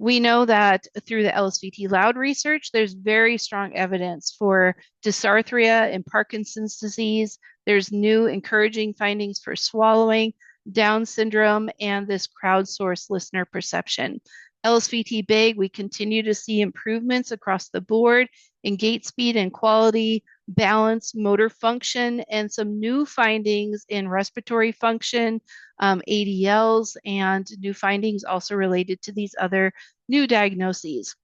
Speaker 5: We know that through the LSVT loud research, there's very strong evidence for dysarthria and Parkinson's disease. There's new encouraging findings for swallowing, Down syndrome, and this crowdsourced listener perception. LSVT big, we continue to see improvements across the board in gait speed and quality, balance, motor function, and some new findings in respiratory function, ADLs, and new findings also related to these other new diagnoses.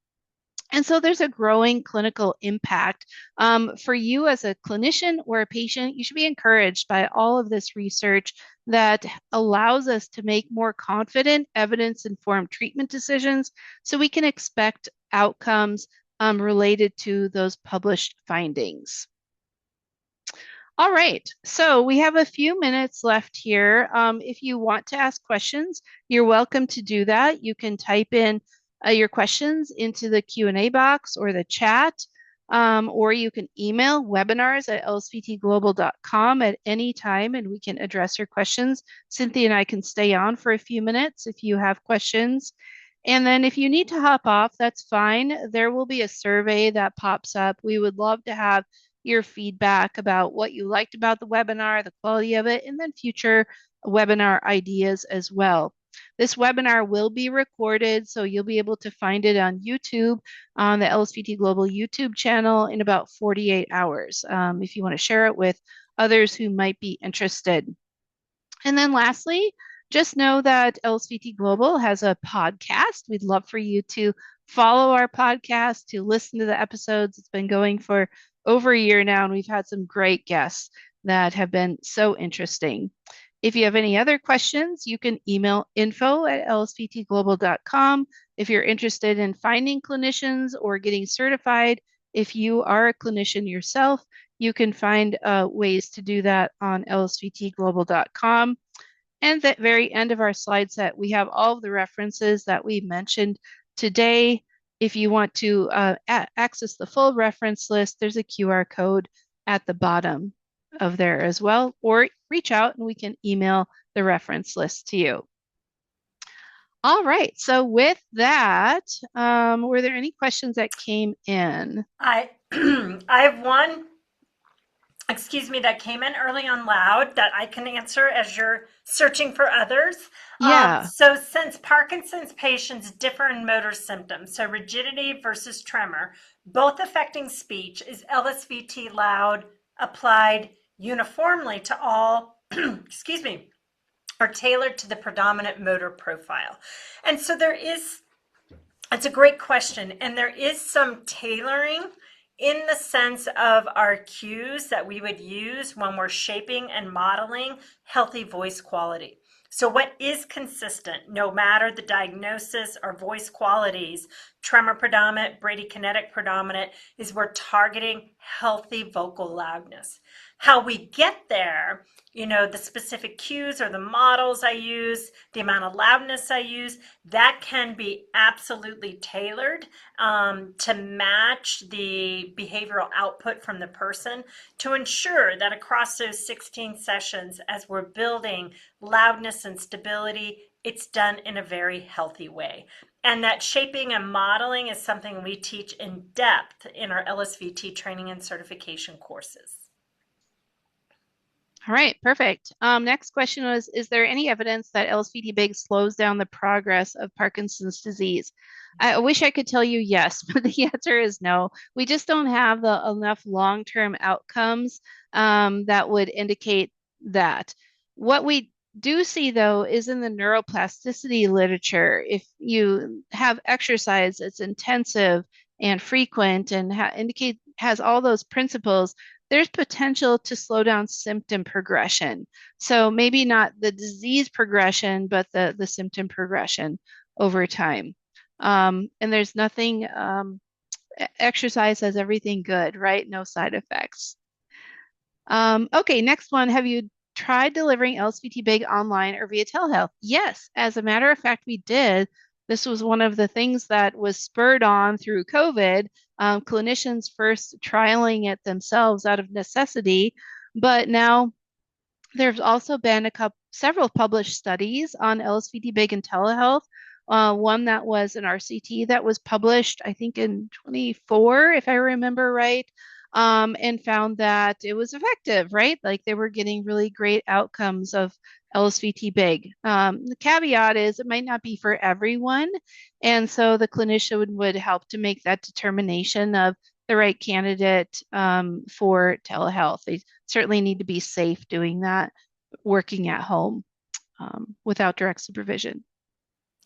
Speaker 5: And so there's a growing clinical impact. For you as a clinician or a patient, you should be encouraged by all of this research that allows us to make more confident, evidence-informed treatment decisions so we can expect outcomes related to those published findings. All right, so we have a few minutes left here. If you want to ask questions, you're welcome to do that. You can type in your questions into the Q&A box or the chat, or you can email webinars@lsvtglobal.com at any time, and we can address your questions. Cynthia and I can stay on for a few minutes if you have questions. And then if you need to hop off, that's fine. There will be a survey that pops up. We would love to have your feedback about what you liked about the webinar, the quality of it, and then future webinar ideas as well. This webinar will be recorded, so you'll be able to find it on YouTube, on the LSVT Global YouTube channel in about 48 hours, if you want to share it with others who might be interested. And then lastly, just know that LSVT Global has a podcast. We'd love for you to follow our podcast, to listen to the episodes. It's been going for over a year now, and we've had some great guests that have been so interesting. If you have any other questions, you can email info@lsvtglobal.com. If you're interested in finding clinicians or getting certified, if you are a clinician yourself, you can find ways to do that on lsvtglobal.com. And at the very end of our slide set, we have all of the references that we mentioned today. If you want to access the full reference list, there's a QR code at the bottom of there as well, or reach out and we can email the reference list to you. All right, so with that, were there any questions that came in?
Speaker 1: I I have one excuse me, that came in early on loud that I can answer as you're searching for others.
Speaker 5: Yeah.
Speaker 1: So since Parkinson's patients differ in motor symptoms, so rigidity versus tremor, both affecting speech, is LSVT loud applied uniformly to all, excuse me, or tailored to the predominant motor profile? And so it's a great question. And there is some tailoring in the sense of our cues that we would use when we're shaping and modeling healthy voice quality. So what is consistent, no matter the diagnosis or voice qualities, tremor predominant, bradykinetic predominant, is we're targeting healthy vocal loudness. How we get there, the specific cues or the models I use, the amount of loudness I use, that can be absolutely tailored to match the behavioral output from the person to ensure that across those 16 sessions, as we're building loudness and stability, it's done in a very healthy way. And that shaping and modeling is something we teach in depth in our LSVT training and certification courses.
Speaker 5: All right, perfect. Next question was, is there any evidence that LSVT big slows down the progress of Parkinson's disease? I wish I could tell you yes, but the answer is no. We just don't have enough long-term outcomes that would indicate that. What we do see, though, is in the neuroplasticity literature, if you have exercise that's intensive and frequent and has all those principles, there's potential to slow down symptom progression. So maybe not the disease progression, but the symptom progression over time. And there's nothing, exercise has everything good, right? No side effects. Okay, next one. Have you tried delivering LSVT big online or via telehealth? Yes, as a matter of fact, we did. This was one of the things that was spurred on through COVID. Clinicians first trialing it themselves out of necessity, but now there's also been several published studies on LSVT big and telehealth. One that was an RCT that was published, I think, in 24, if I remember right, and found that it was effective, right? Like they were getting really great outcomes of LSVT big. The caveat is it might not be for everyone. And so the clinician would help to make that determination of the right candidate for telehealth. They certainly need to be safe doing that, working at home without direct supervision.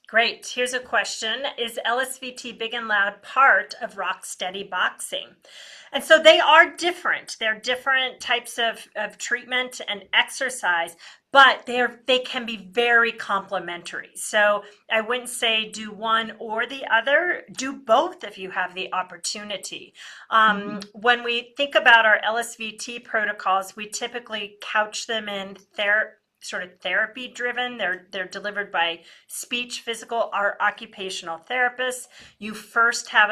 Speaker 1: Great. Here's a question. Is LSVT big and loud part of rock steady boxing? And so they are different. They're different types of treatment and exercise, but they can be very complementary. So I wouldn't say do one or the other. Do both if you have the opportunity. When we think about our LSVT protocols, we typically couch them in sort of therapy driven. They're delivered by speech, physical, or occupational therapists. You first have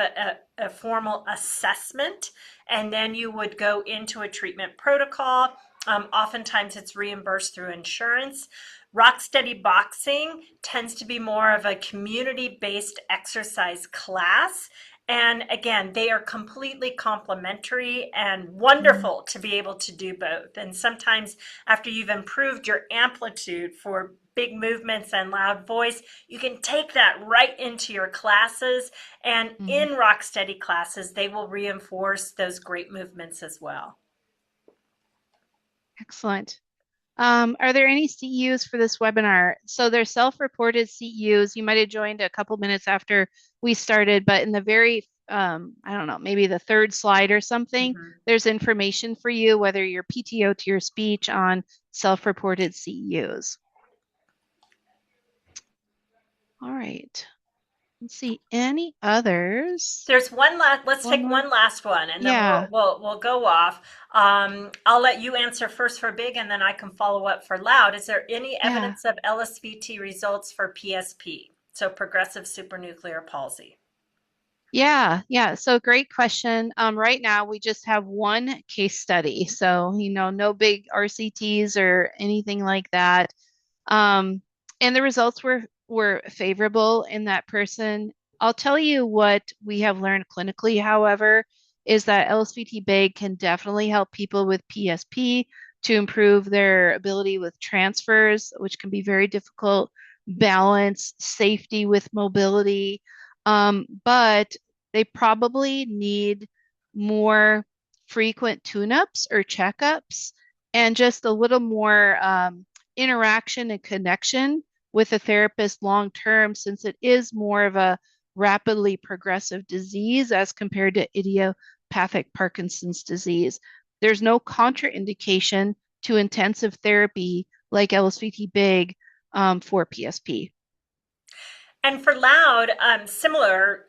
Speaker 1: a formal assessment, and then you would go into a treatment protocol. Oftentimes it's reimbursed through insurance. Rock steady boxing tends to be more of a community-based exercise class. And again, they are completely complementary and wonderful to be able to do both. And sometimes after you've improved your amplitude for big movements and loud voice, you can take that right into your classes. And in rock steady classes, they will reinforce those great movements as well.
Speaker 5: Excellent. Are there any CEUs for this webinar? So they're self-reported CEUs. You might have joined a couple minutes after we started, but in the very, I don't know, maybe the third slide or something, there's information for you, whether you're PTO to your speech, on self-reported CEUs. All right. Let's see, any others?
Speaker 1: There's one last, let's take one last one and then we'll go off. I'll let you answer first for big and then I can follow up for loud. Is there any evidence of LSVT results for PSP? So progressive supranuclear palsy.
Speaker 5: Yeah. So great question. Right now we just have one case study. So, no big RCTs or anything like that. And the results were favorable in that person. I'll tell you what we have learned clinically, however, is that LSVT Big can definitely help people with PSP to improve their ability with transfers, which can be very difficult, balance, safety with mobility. But they probably need more frequent tune-ups or checkups and just a little more interaction and connection with a therapist long term, since it is more of a rapidly progressive disease as compared to idiopathic Parkinson's disease. There's no contraindication to intensive therapy like LSVT Big for PSP.
Speaker 1: And for Loud, similar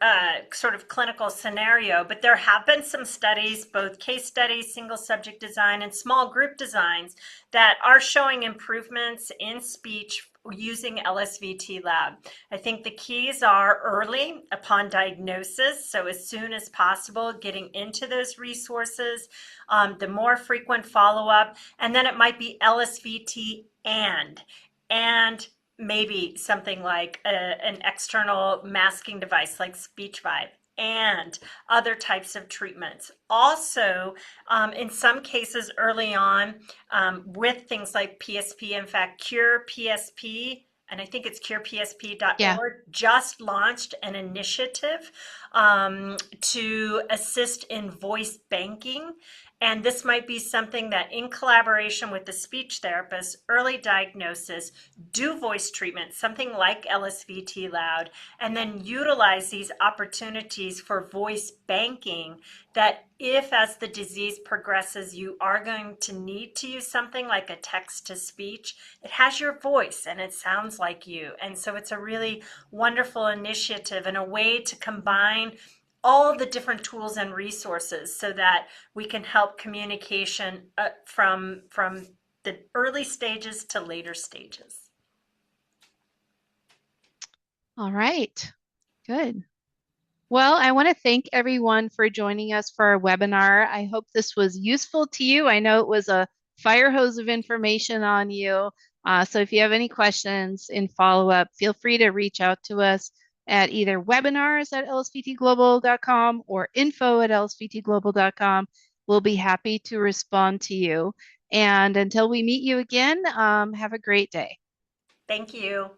Speaker 1: sort of clinical scenario, but there have been some studies, both case studies, single subject design, and small group designs that are showing improvements in speech using LSVT Loud. I think the keys are early upon diagnosis, so as soon as possible, getting into those resources, the more frequent follow-up, and then it might be LSVT and maybe something like an external masking device like SpeechVibe and other types of treatments. Also, in some cases early on, with things like PSP, in fact, Cure PSP, and I think it's curepsp.org,
Speaker 5: Yeah.
Speaker 1: just launched an initiative to assist in voice banking. And this might be something that, in collaboration with the speech therapist, early diagnosis, do voice treatment, something like LSVT Loud, and then utilize these opportunities for voice banking, that if as the disease progresses, you are going to need to use something like a text to speech, it has your voice and it sounds like you. And so it's a really wonderful initiative and a way to combine all the different tools and resources so that we can help communication from the early stages to later stages.
Speaker 5: All right, good. Well, I want to thank everyone for joining us for our webinar. I hope this was useful to you. I know it was a fire hose of information on you. So if you have any questions in follow-up, feel free to reach out to us at either webinars@lsvtglobal.com or info@lsvtglobal.com. We'll be happy to respond to you. And until we meet you again, have a great day.
Speaker 1: Thank you.